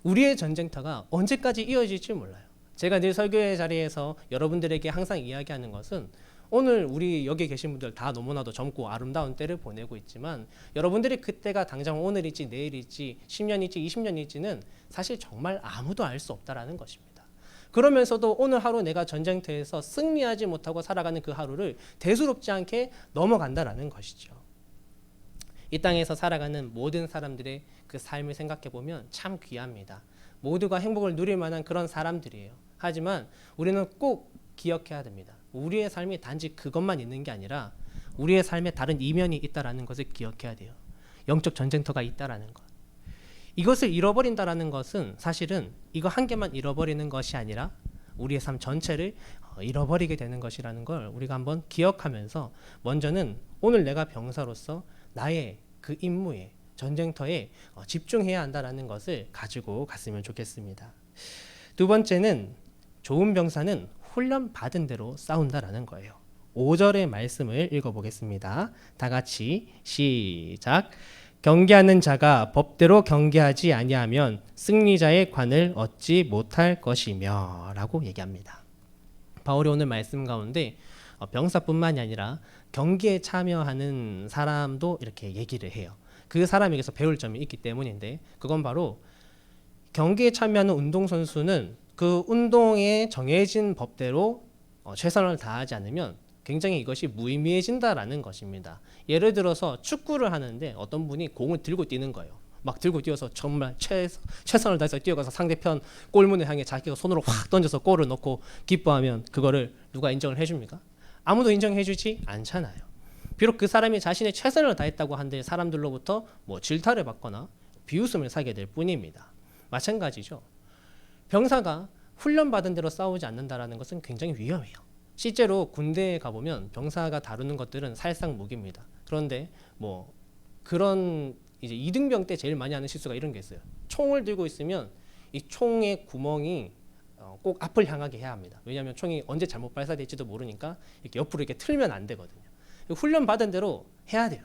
우리의 전쟁터가 언제까지 이어질지 몰라요. 제가 늘 설교의 자리에서 여러분들에게 항상 이야기하는 것은 오늘 우리 여기 계신 분들 다 너무나도 젊고 아름다운 때를 보내고 있지만 여러분들이 그때가 당장 오늘일지 내일일지 10년일지 20년일지는 사실 정말 아무도 알 수 없다라는 것입니다. 그러면서도 오늘 하루 내가 전쟁터에서 승리하지 못하고 살아가는 그 하루를 대수롭지 않게 넘어간다라는 것이죠. 이 땅에서 살아가는 모든 사람들의 그 삶을 생각해 보면 참 귀합니다. 모두가 행복을 누릴 만한 그런 사람들이에요. 하지만 우리는 꼭 기억해야 됩니다. 우리의 삶이 단지 그것만 있는 게 아니라 우리의 삶에 다른 이면이 있다라는 것을 기억해야 돼요. 영적 전쟁터가 있다라는 것. 이것을 잃어버린다라는 것은 사실은 이거 한 개만 잃어버리는 것이 아니라 우리의 삶 전체를 잃어버리게 되는 것이라는 걸 우리가 한번 기억하면서 먼저는 오늘 내가 병사로서 나의 그 임무에 전쟁터에 집중해야 한다라는 것을 가지고 갔으면 좋겠습니다. 두 번째는 좋은 병사는 훈련 받은 대로 싸운다라는 거예요. 5절의 말씀을 읽어보겠습니다. 다 같이 시작. 경계하는 자가 법대로 경계하지 아니하면 승리자의 관을 얻지 못할 것이며 라고 얘기합니다. 바울이 오늘 말씀 가운데 병사뿐만이 아니라 경기에 참여하는 사람도 이렇게 얘기를 해요. 그 사람에게서 배울 점이 있기 때문인데 그건 바로 경기에 참여하는 운동선수는 그 운동에 정해진 법대로 최선을 다하지 않으면 굉장히 이것이 무의미해진다라는 것입니다. 예를 들어서 축구를 하는데 어떤 분이 공을 들고 뛰는 거예요. 막 들고 뛰어서 정말 최선을 다해서 뛰어가서 상대편 골문을 향해 자기가 손으로 확 던져서 골을 넣고 기뻐하면 그거를 누가 인정을 해줍니까? 아무도 인정해주지 않잖아요. 비록 그 사람이 자신의 최선을 다했다고 한들 사람들로부터 질타를 받거나 비웃음을 사게 될 뿐입니다. 마찬가지죠. 병사가 훈련받은 대로 싸우지 않는다라는 것은 굉장히 위험해요. 실제로 군대에 가보면 병사가 다루는 것들은 살상 무기입니다. 그런데 그런 이제 이등병 때 제일 많이 하는 실수가 이런 게 있어요. 총을 들고 있으면 이 총의 구멍이 꼭 앞을 향하게 해야 합니다. 왜냐하면 총이 언제 잘못 발사될지도 모르니까 이렇게 옆으로 이렇게 틀면 안 되거든요. 훈련 받은 대로 해야 돼요.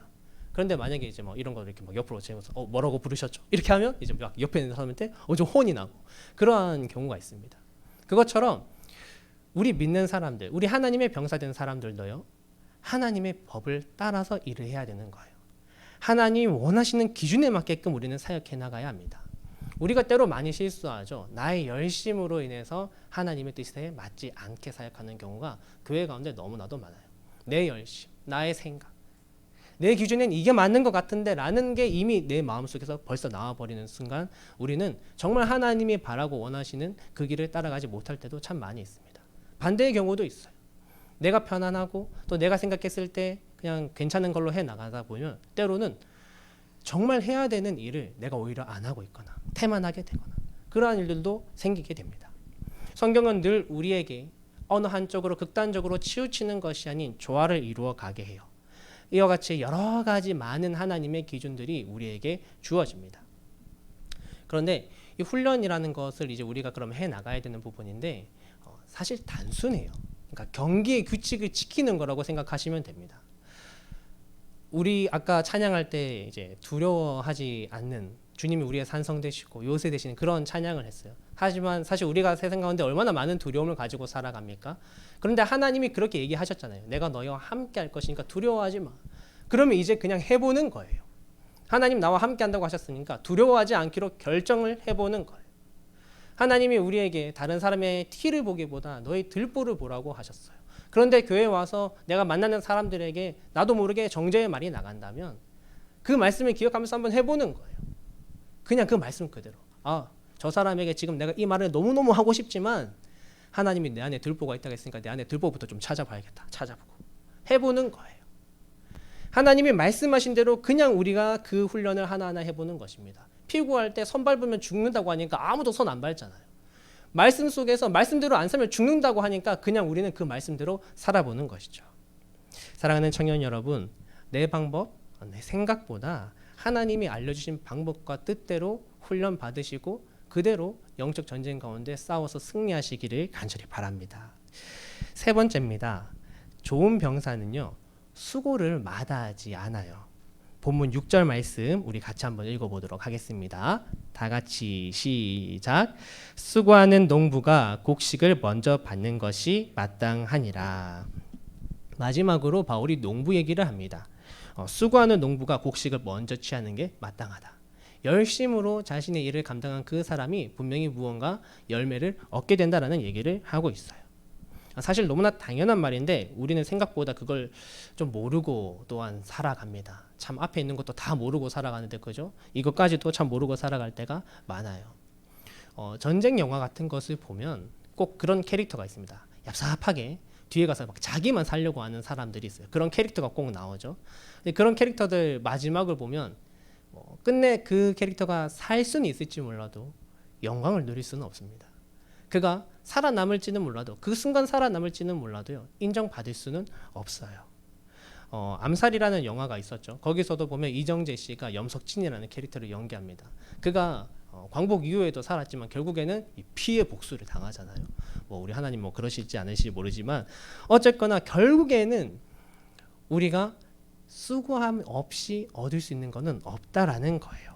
그런데 만약에 이제 이런 거 이렇게 옆으로 재면서 뭐라고 부르셨죠? 이렇게 하면 이제 막 옆에 있는 사람한테 좀 혼이 나고 그러한 경우가 있습니다. 그것처럼 우리 믿는 사람들, 우리 하나님의 병사된 사람들도요, 하나님의 법을 따라서 일을 해야 되는 거예요. 하나님이 원하시는 기준에 맞게끔 우리는 사역해 나가야 합니다. 우리가 때로 많이 실수하죠. 나의 열심으로 인해서 하나님의 뜻에 맞지 않게 사역하는 경우가 교회 가운데 너무나도 많아요. 내 열심, 나의 생각, 내 기준엔 이게 맞는 것 같은데 라는 게 이미 내 마음속에서 벌써 나와버리는 순간 우리는 정말 하나님이 바라고 원하시는 그 길을 따라가지 못할 때도 참 많이 있습니다. 반대의 경우도 있어요. 내가 편안하고 또 내가 생각했을 때 그냥 괜찮은 걸로 해 나가다 보면 때로는 정말 해야 되는 일을 내가 오히려 안 하고 있거나 태만하게 되거나 그러한 일들도 생기게 됩니다. 성경은 늘 우리에게 어느 한쪽으로 극단적으로 치우치는 것이 아닌 조화를 이루어 가게 해요. 이와 같이 여러 가지 많은 하나님의 기준들이 우리에게 주어집니다. 그런데 이 훈련이라는 것을 이제 우리가 그럼 해 나가야 되는 부분인데 사실 단순해요. 그러니까 경기의 규칙을 지키는 거라고 생각하시면 됩니다. 우리 아까 찬양할 때 이제 두려워하지 않는 주님이 우리의 산성 되시고 요새 되시는 그런 찬양을 했어요. 하지만 사실 우리가 세상 가운데 얼마나 많은 두려움을 가지고 살아갑니까? 그런데 하나님이 그렇게 얘기하셨잖아요. 내가 너희와 함께 할 것이니까 두려워하지 마. 그러면 이제 그냥 해보는 거예요. 하나님 나와 함께 한다고 하셨으니까 두려워하지 않기로 결정을 해보는 거예요. 하나님이 우리에게 다른 사람의 티를 보기보다 너희 들보를 보라고 하셨어요. 그런데 교회에 와서 내가 만나는 사람들에게 나도 모르게 정죄의 말이 나간다면 그 말씀을 기억하면서 한번 해보는 거예요. 그냥 그 말씀 그대로. 저 사람에게 지금 내가 이 말을 너무너무 하고 싶지만 하나님이 내 안에 들보가 있다고 했으니까 내 안에 들보부터 좀 찾아봐야겠다. 찾아보고 해보는 거예요. 하나님이 말씀하신 대로 그냥 우리가 그 훈련을 하나하나 해보는 것입니다. 피구할 때 손 밟으면 죽는다고 하니까 아무도 손 안 밟잖아요. 말씀 속에서 말씀대로 안 살면 죽는다고 하니까 그냥 우리는 그 말씀대로 살아보는 것이죠. 사랑하는 청년 여러분, 내 방법, 내 생각보다 하나님이 알려주신 방법과 뜻대로 훈련 받으시고 그대로 영적 전쟁 가운데 싸워서 승리하시기를 간절히 바랍니다. 세 번째입니다. 좋은 병사는요, 수고를 마다하지 않아요. 본문 6절 말씀 우리 같이 한번 읽어보도록 하겠습니다. 다 같이 시작. 수고하는 농부가 곡식을 먼저 받는 것이 마땅하니라. 마지막으로 바울이 농부 얘기를 합니다. 수고하는 농부가 곡식을 먼저 취하는 게 마땅하다. 열심으로 자신의 일을 감당한 그 사람이 분명히 무언가 열매를 얻게 된다라는 얘기를 하고 있어요. 사실 너무나 당연한 말인데 우리는 생각보다 그걸 좀 모르고 또한 살아갑니다. 참 앞에 있는 것도 다 모르고 살아가는데 그죠? 이것까지도 참 모르고 살아갈 때가 많아요. 전쟁 영화 같은 것을 보면 꼭 그런 캐릭터가 있습니다. 얍삽하게 뒤에 가서 막 자기만 살려고 하는 사람들이 있어요. 그런 캐릭터가 꼭 나오죠. 근데 그런 캐릭터들 마지막을 보면 끝내 그 캐릭터가 살 수는 있을지 몰라도 영광을 누릴 수는 없습니다. 그가 살아남을지는 몰라도 그 순간 살아남을지는 몰라도요 인정받을 수는 없어요. 암살이라는 영화가 있었죠. 거기서도 보면 이정재 씨가 염석진이라는 캐릭터를 연기합니다. 그가 광복 이후에도 살았지만 결국에는 이 피해 복수를 당하잖아요. 우리 하나님 그러실지 않으실지 모르지만 어쨌거나 결국에는 우리가 수고함 없이 얻을 수 있는 것은 없다라는 거예요.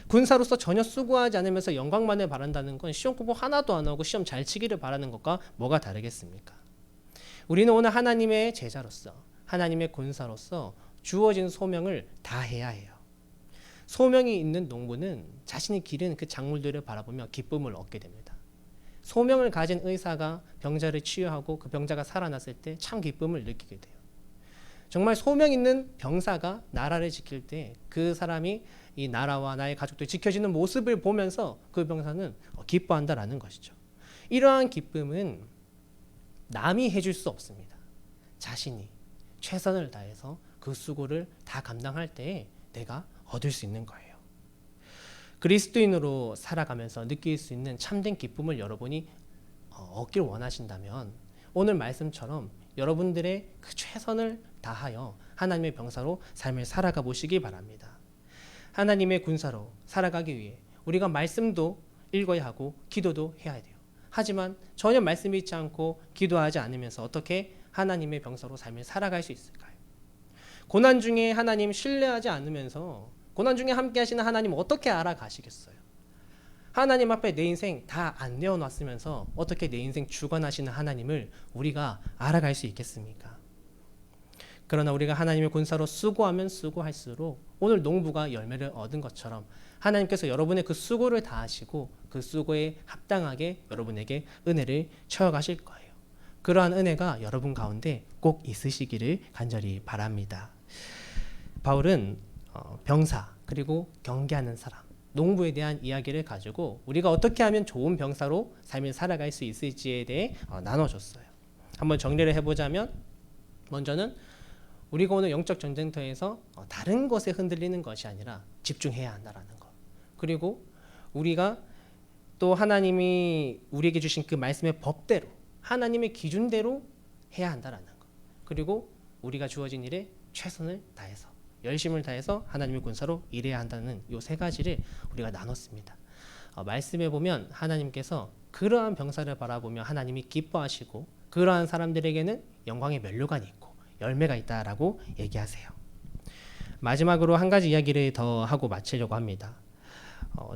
군사로서 전혀 수고하지 않으면서 영광만을 바란다는 건 시험 공부 하나도 안 하고 시험 잘 치기를 바라는 것과 뭐가 다르겠습니까? 우리는 오늘 하나님의 제자로서 하나님의 군사로서 주어진 소명을 다해야 해요. 소명이 있는 농부는 자신이 기른 그 작물들을 바라보며 기쁨을 얻게 됩니다. 소명을 가진 의사가 병자를 치유하고 그 병자가 살아났을 때 참 기쁨을 느끼게 돼요. 정말 소명 있는 병사가 나라를 지킬 때 그 사람이 이 나라와 나의 가족들이 지켜지는 모습을 보면서 그 병사는 기뻐한다라는 것이죠. 이러한 기쁨은 남이 해줄 수 없습니다. 자신이 최선을 다해서 그 수고를 다 감당할 때에 내가 얻을 수 있는 거예요. 그리스도인으로 살아가면서 느낄 수 있는 참된 기쁨을 여러분이 얻길 원하신다면 오늘 말씀처럼 여러분들의 그 최선을 다하여 하나님의 병사로 삶을 살아가 보시기 바랍니다. 하나님의 군사로 살아가기 위해 우리가 말씀도 읽어야 하고 기도도 해야 돼요. 하지만 전혀 말씀 읽지 않고 기도하지 않으면서 어떻게 하나님의 병사로 삶을 살아갈 수 있을까요? 고난 중에 하나님 신뢰하지 않으면서 고난 중에 함께 하시는 하나님 어떻게 알아가시겠어요? 하나님 앞에 내 인생 다 안 내어놨으면서 어떻게 내 인생 주관하시는 하나님을 우리가 알아갈 수 있겠습니까? 그러나 우리가 하나님의 군사로 수고하면 수고할수록 오늘 농부가 열매를 얻은 것처럼 하나님께서 여러분의 그 수고를 다하시고 그 수고에 합당하게 여러분에게 은혜를 채워가실 거예요. 그러한 은혜가 여러분 가운데 꼭 있으시기를 간절히 바랍니다. 바울은 병사 그리고 경계하는 사람, 농부에 대한 이야기를 가지고 우리가 어떻게 하면 좋은 병사로 삶을 살아갈 수 있을지에 대해 나눠줬어요. 한번 정리를 해보자면 먼저는 우리가 오늘 영적 전쟁터에서 다른 것에 흔들리는 것이 아니라 집중해야 한다라는 것. 그리고 우리가 또 하나님이 우리에게 주신 그 말씀의 법대로 하나님의 기준대로 해야 한다라는 것. 그리고 우리가 주어진 일에 최선을 다해서 열심을 다해서 하나님의 군사로 일해야 한다는 이 세 가지를 우리가 나눴습니다. 말씀에 보면 하나님께서 그러한 병사를 바라보며 하나님이 기뻐하시고 그러한 사람들에게는 영광의 면류관이 있고 열매가 있다라고 얘기하세요. 마지막으로 한 가지 이야기를 더 하고 마치려고 합니다.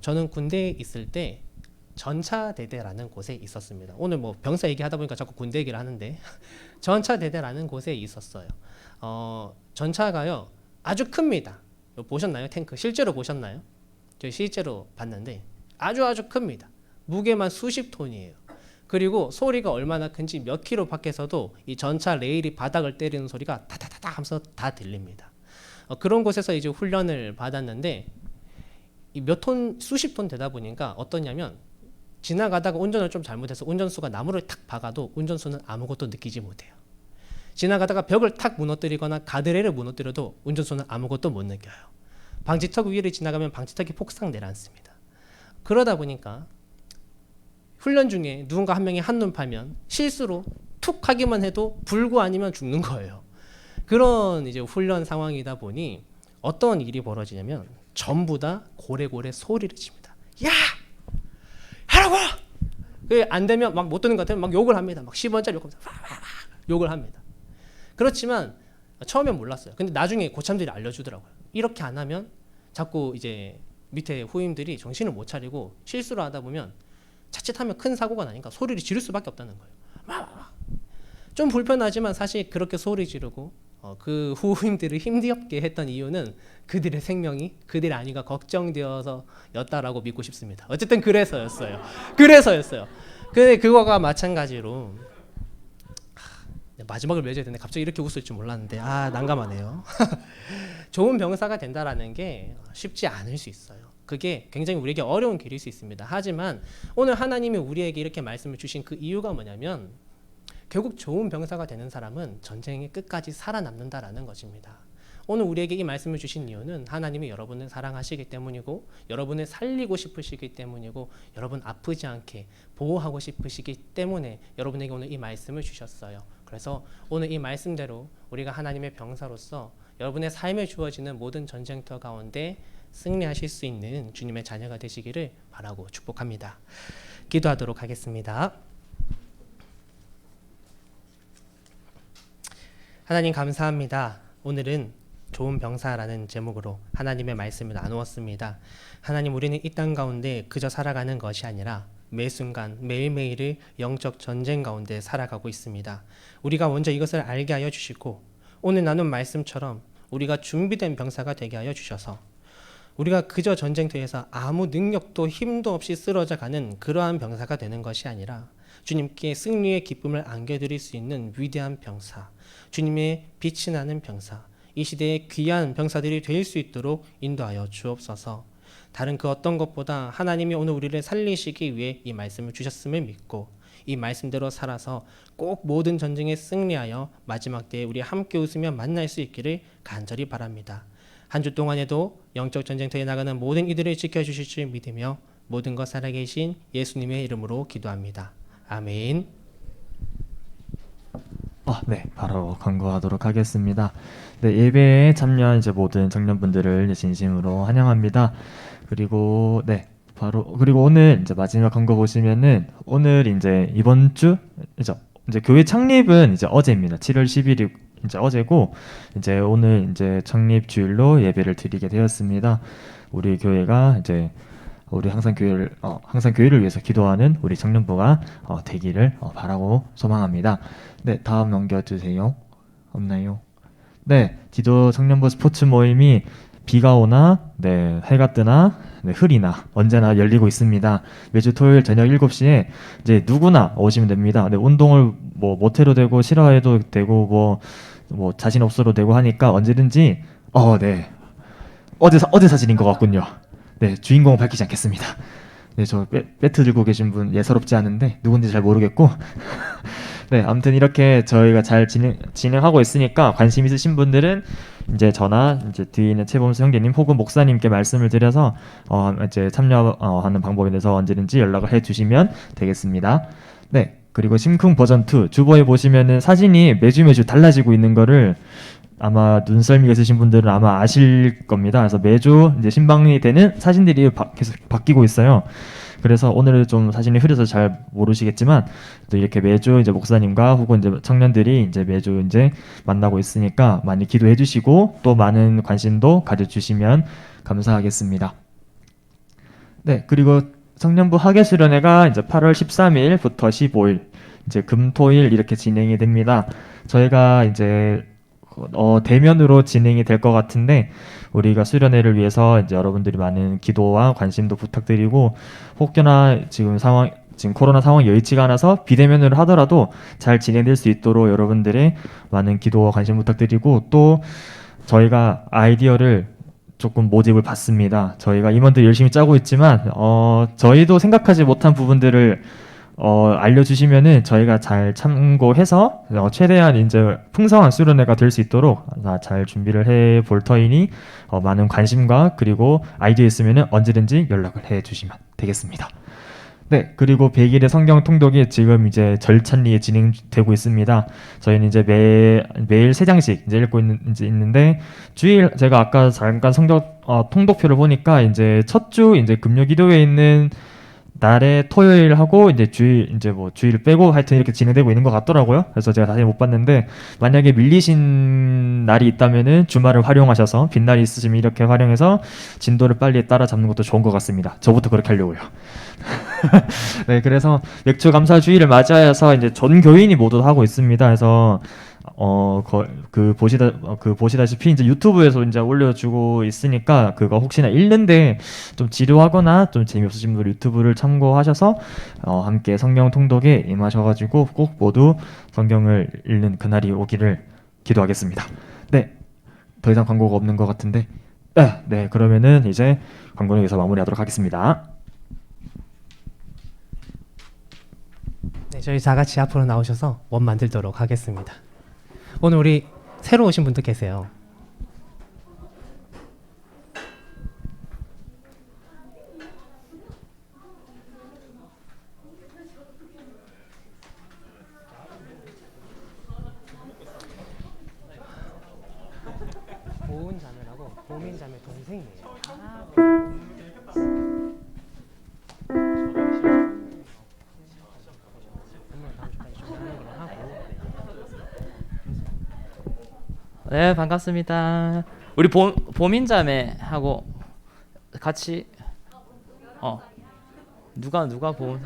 저는 군대에 있을 때 전차대대라는 곳에 있었습니다. 오늘 뭐 병사 얘기하다 보니까 자꾸 군대 얘기를 하는데 전차대대라는 곳에 있었어요. 전차가요 아주 큽니다. 보셨나요? 탱크 실제로 보셨나요? 저희 실제로 봤는데 아주 큽니다. 무게만 수십 톤이에요. 그리고 소리가 얼마나 큰지 몇 킬로 밖에서도 이 전차 레일이 바닥을 때리는 소리가 타타타타 하면서 다 들립니다. 그런 곳에서 이제 훈련을 받았는데 이 몇 톤, 수십 톤 되다 보니까 어떠냐면 지나가다가 운전을 좀 잘못해서 운전수가 나무를 탁 박아도 운전수는 아무것도 느끼지 못해요. 지나가다가 벽을 탁 무너뜨리거나 가드레일을 무너뜨려도 운전수는 아무것도 못 느껴요. 방지턱 위를 지나가면 방지턱이 폭삭 내려앉습니다. 그러다 보니까 훈련 중에 누군가 한 명이 한눈 팔면 실수로 툭 하기만 해도 불구 아니면 죽는 거예요. 그런 이제 훈련 상황이다 보니 어떤 일이 벌어지냐면 전부 다 고래고래 소리를 칩니다. 야! 하라고! 안 되면 막 못 듣는 것 같으면 막 욕을 합니다. 막 10원짜리 욕을 합니다. 그렇지만 처음엔 몰랐어요. 근데 나중에 고참들이 알려주더라고요. 이렇게 안 하면 자꾸 이제 밑에 후임들이 정신을 못 차리고 실수를 하다 보면 자칫하면 큰 사고가 나니까 소리를 지를 수밖에 없다는 거예요. 좀 불편하지만 사실 그렇게 소리 지르고 그 후임들을 힘겹게 했던 이유는 그들의 생명이 그들의 안위가 걱정되어서였다라고 믿고 싶습니다. 어쨌든 그래서였어요. 근데 그거가 마찬가지로 마지막을 맺어야 되는데 갑자기 이렇게 웃을 줄 몰랐는데 난감하네요. 좋은 병사가 된다라는 게 쉽지 않을 수 있어요. 그게 굉장히 우리에게 어려운 길일 수 있습니다. 하지만 오늘 하나님이 우리에게 이렇게 말씀을 주신 그 이유가 뭐냐면 결국 좋은 병사가 되는 사람은 전쟁의 끝까지 살아남는다라는 것입니다. 오늘 우리에게 이 말씀을 주신 이유는 하나님이 여러분을 사랑하시기 때문이고 여러분을 살리고 싶으시기 때문이고 여러분 아프지 않게 보호하고 싶으시기 때문에 여러분에게 오늘 이 말씀을 주셨어요. 그래서 오늘 이 말씀대로 우리가 하나님의 병사로서 여러분의 삶에 주어지는 모든 전쟁터 가운데 승리하실 수 있는 주님의 자녀가 되시기를 바라고 축복합니다. 기도하도록 하겠습니다. 하나님 감사합니다. 오늘은 좋은 병사라는 제목으로 하나님의 말씀을 나누었습니다. 하나님 우리는 이 땅 가운데 그저 살아가는 것이 아니라 매 순간 매일매일을 영적 전쟁 가운데 살아가고 있습니다. 우리가 먼저 이것을 알게 하여 주시고 오늘 나눈 말씀처럼 우리가 준비된 병사가 되게 하여 주셔서 우리가 그저 전쟁터에서 아무 능력도 힘도 없이 쓰러져 가는 그러한 병사가 되는 것이 아니라 주님께 승리의 기쁨을 안겨드릴 수 있는 위대한 병사, 주님의 빛이 나는 병사, 이 시대의 귀한 병사들이 될 수 있도록 인도하여 주옵소서. 다른 그 어떤 것보다 하나님이 오늘 우리를 살리시기 위해 이 말씀을 주셨음을 믿고 이 말씀대로 살아서 꼭 모든 전쟁에 승리하여 마지막 때에 우리 함께 웃으며 만날 수 있기를 간절히 바랍니다. 한 주 동안에도 영적 전쟁터에 나가는 모든 이들을 지켜주실 줄 믿으며 모든 것 살아계신 예수님의 이름으로 기도합니다. 아멘. 네, 바로 간구하도록 하겠습니다. 네, 예배에 참여한 이제 모든 청년분들을 진심으로 환영합니다. 그리고 그리고 오늘 이제 마지막 간구 보시면은 오늘 이제 이번 주 이제 교회 창립은 이제 어제입니다. 7월 10일이 이제 어제고 이제 오늘 이제 창립 주일로 예배를 드리게 되었습니다. 우리 교회가 이제 우리 항상 교회를 위해서 기도하는 우리 청년부가 되기를 바라고 소망합니다. 네, 다음 넘겨주세요. 없나요? 네, 기도 청년부 스포츠 모임이 비가 오나 해가 뜨나 흐리나 언제나 열리고 있습니다. 매주 토요일 저녁 7시에 이제 누구나 오시면 됩니다. 운동을 뭐 모태로 되고 싫어해도 되고 뭐 자신 없어도 되고 하니까 언제든지 어제 사진인 것 같군요. 주인공은 밝히지 않겠습니다. 저 배트 들고 계신 분 예사롭지 않은데 누군지 잘 모르겠고 아무튼 이렇게 저희가 잘 진행하고 있으니까 관심 있으신 분들은 이제 저나 이제 뒤에 있는 최범수 형제님 혹은 목사님께 말씀을 드려서 이제 참여하는 방법에 대해서 언제든지 연락을 해주시면 되겠습니다. 그리고 심쿵 버전 2 주보에 보시면은 사진이 매주 달라지고 있는 거를 아마 눈썰미가 있으신 분들은 아마 아실 겁니다. 그래서 매주 이제 신방이 되는 사진들이 계속 바뀌고 있어요. 그래서 오늘은 좀 사진이 흐려서 잘 모르시겠지만 또 이렇게 매주 이제 목사님과 혹은 이제 청년들이 이제 매주 이제 만나고 있으니까 많이 기도해 주시고 또 많은 관심도 가져주시면 감사하겠습니다. 그리고 청년부 학예수련회가 이제 8월 13일부터 15일 이제 금토일 이렇게 진행이 됩니다. 저희가 이제 대면으로 진행이 될 것 같은데 우리가 수련회를 위해서 이제 여러분들이 많은 기도와 관심도 부탁드리고 혹여나 지금 코로나 상황이 여의치가 않아서 비대면으로 하더라도 잘 진행될 수 있도록 여러분들의 많은 기도와 관심 부탁드리고 또 저희가 아이디어를 조금 모집을 받습니다. 저희가 임원들이 열심히 짜고 있지만 저희도 생각하지 못한 부분들을 알려주시면은 저희가 잘 참고해서 최대한 이제 풍성한 수련회가 될 수 있도록 잘 준비를 해 볼 터이니 많은 관심과 그리고 아이디어 있으면은 언제든지 연락을 해 주시면 되겠습니다. 그리고 100일의 성경 통독이 지금 이제 절찬리에 진행되고 있습니다. 저희는 이제 매일 3장씩 이제 읽고 있는데 주일 제가 아까 잠깐 통독표를 보니까 이제 첫 주 이제 금요기도회에 있는 날에 토요일 하고 이제 주일 빼고 하여튼 이렇게 진행되고 있는 것 같더라고요. 그래서 제가 자세히 못 봤는데 만약에 밀리신 날이 있다면은 주말을 활용하셔서 빈날이 있으시면 이렇게 활용해서 진도를 빨리 따라잡는 것도 좋은 것 같습니다. 저부터 그렇게 하려고요. 그래서 맥주 감사 주일을 맞이하여서 이제 전 교인이 모두 하고 있습니다. 그래서 보시다시피 이제 유튜브에서 이제 올려주고 있으니까 그거 혹시나 읽는데 좀 지루하거나 좀 재미없으신 분들 유튜브를 참고하셔서 함께 성경 통독에 임하셔가지고 꼭 모두 성경을 읽는 그날이 오기를 기도하겠습니다. 더 이상 광고가 없는 것 같은데 그러면은 이제 광고는 여기서 마무리하도록 하겠습니다. 저희 다 같이 앞으로 나오셔서 원 만들도록 하겠습니다. 오늘 우리 새로 오신 분도 계세요. 보은 자매라고 보민 자매 동생이에요. 네, 반갑습니다. 우리 보민자매하고 같이 누가 보은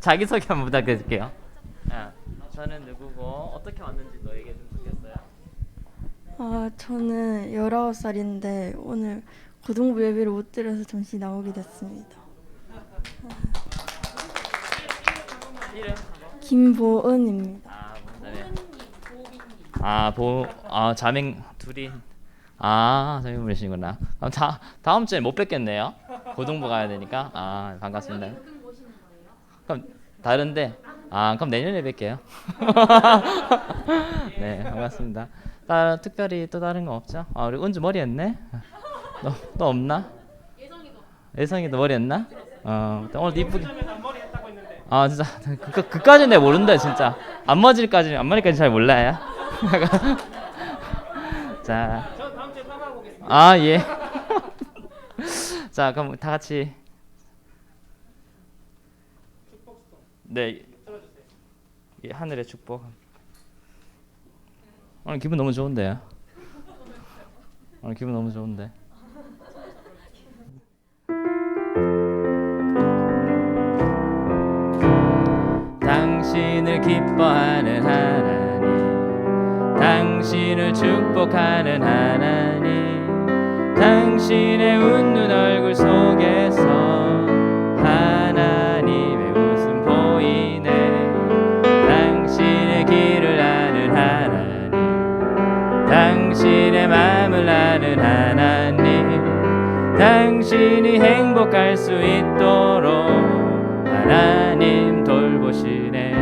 자기소개 한번 부탁드릴게요. 저는 누구고 어떻게 왔는지도 얘기해 주면 좋겠어요. 저는 19살인데 오늘 고등부 예배를 못 드려서 잠시 나오게 됐습니다. 이름? 김보은입니다. 자매 둘이 자매분이시구나. 다음 주에 못 뵙겠네요. 고등부 가야 되니까. 반갑습니다. 그럼 다른데 그럼 내년에 뵐게요. 네, 반갑습니다. 특별히 또 다른 거 없죠? 우리 은주 머리 했네. 너 없나? 예성이도 머리 했나? 오늘 이쁘게. 진짜 그까지는 내가 모른다 진짜. 앞머리까지 잘 몰라요. 자, 예. 자, 그럼 다 같이 하늘의 축복. 오늘 기분 너무 좋은데요. 당신을 기뻐하는 하나님, 당신을 축복하는 하나님, 당신의 웃는 얼굴 속에서 하나님의 웃음 보이네. 당신의 길을 아는 하나님, 당신의 마음을 아는 하나님, 당신이 행복할 수 있도록 하나님 돌보시네.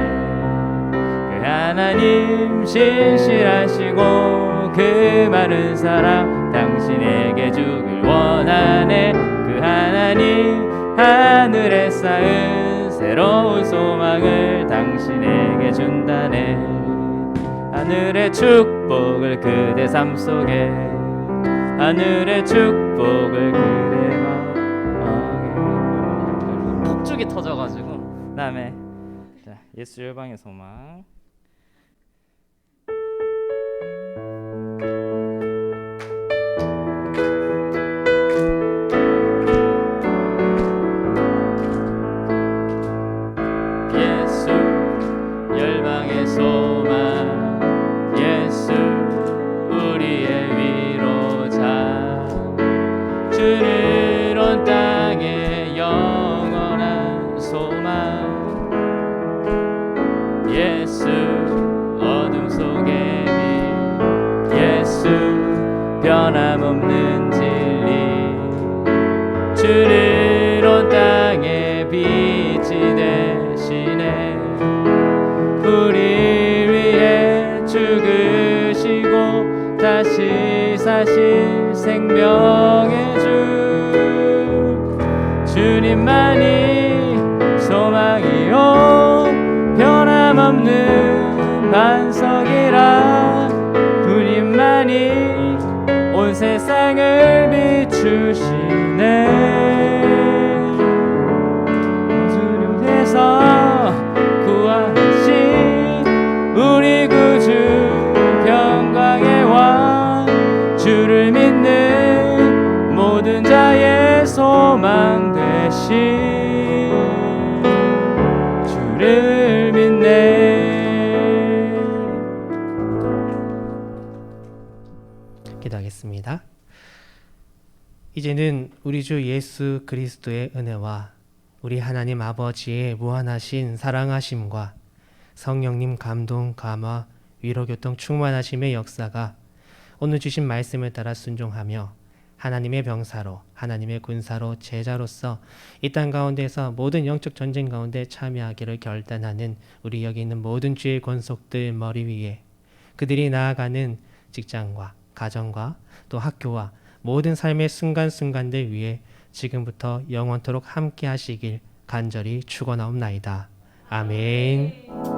그 하나님 신실하시고 그 많은 사랑 당신에게 주길 원하네. 그 하나님 하늘에 쌓은 새로운 소망을 당신에게 준다네. 하늘의 축복을 그대 삶 속에, 하늘의 축복을 그대 마음에. 폭죽이 터져가지고. 그다음에 자, 예수 열방의 소망. 예수 열방의 소망, 예수 우리의 위로자, 주는 온 땅의 영원한 소망. 예수 어둠 속의 빛, 예수 변함없는 진리, 주는 온 땅의 빛이 되시네. 우리 위해 죽으시고 다시 사신 생명의 주, 주님만이 소망이요 변함없는 반석이라. 주님만이 온 세상을 비추시네. 주님께서 구하신 우리 구주 평강의 왕, 주를 믿는 모든 자의 소망 되신 주를 믿네. 기도하겠습니다. 이제는 우리 주 예수 그리스도의 은혜와 우리 하나님 아버지의 무한하신 사랑하심과 성령님 감동, 감화, 위로, 교통, 충만하심의 역사가 오늘 주신 말씀을 따라 순종하며 하나님의 병사로, 하나님의 군사로, 제자로서 이 땅 가운데서 모든 영적 전쟁 가운데 참여하기를 결단하는 우리 여기 있는 모든 주의 권속들 머리 위에, 그들이 나아가는 직장과 가정과 또 학교와 모든 삶의 순간순간들 위에 지금부터 영원토록 함께 하시길 간절히 축원하옵나이다. 아멘.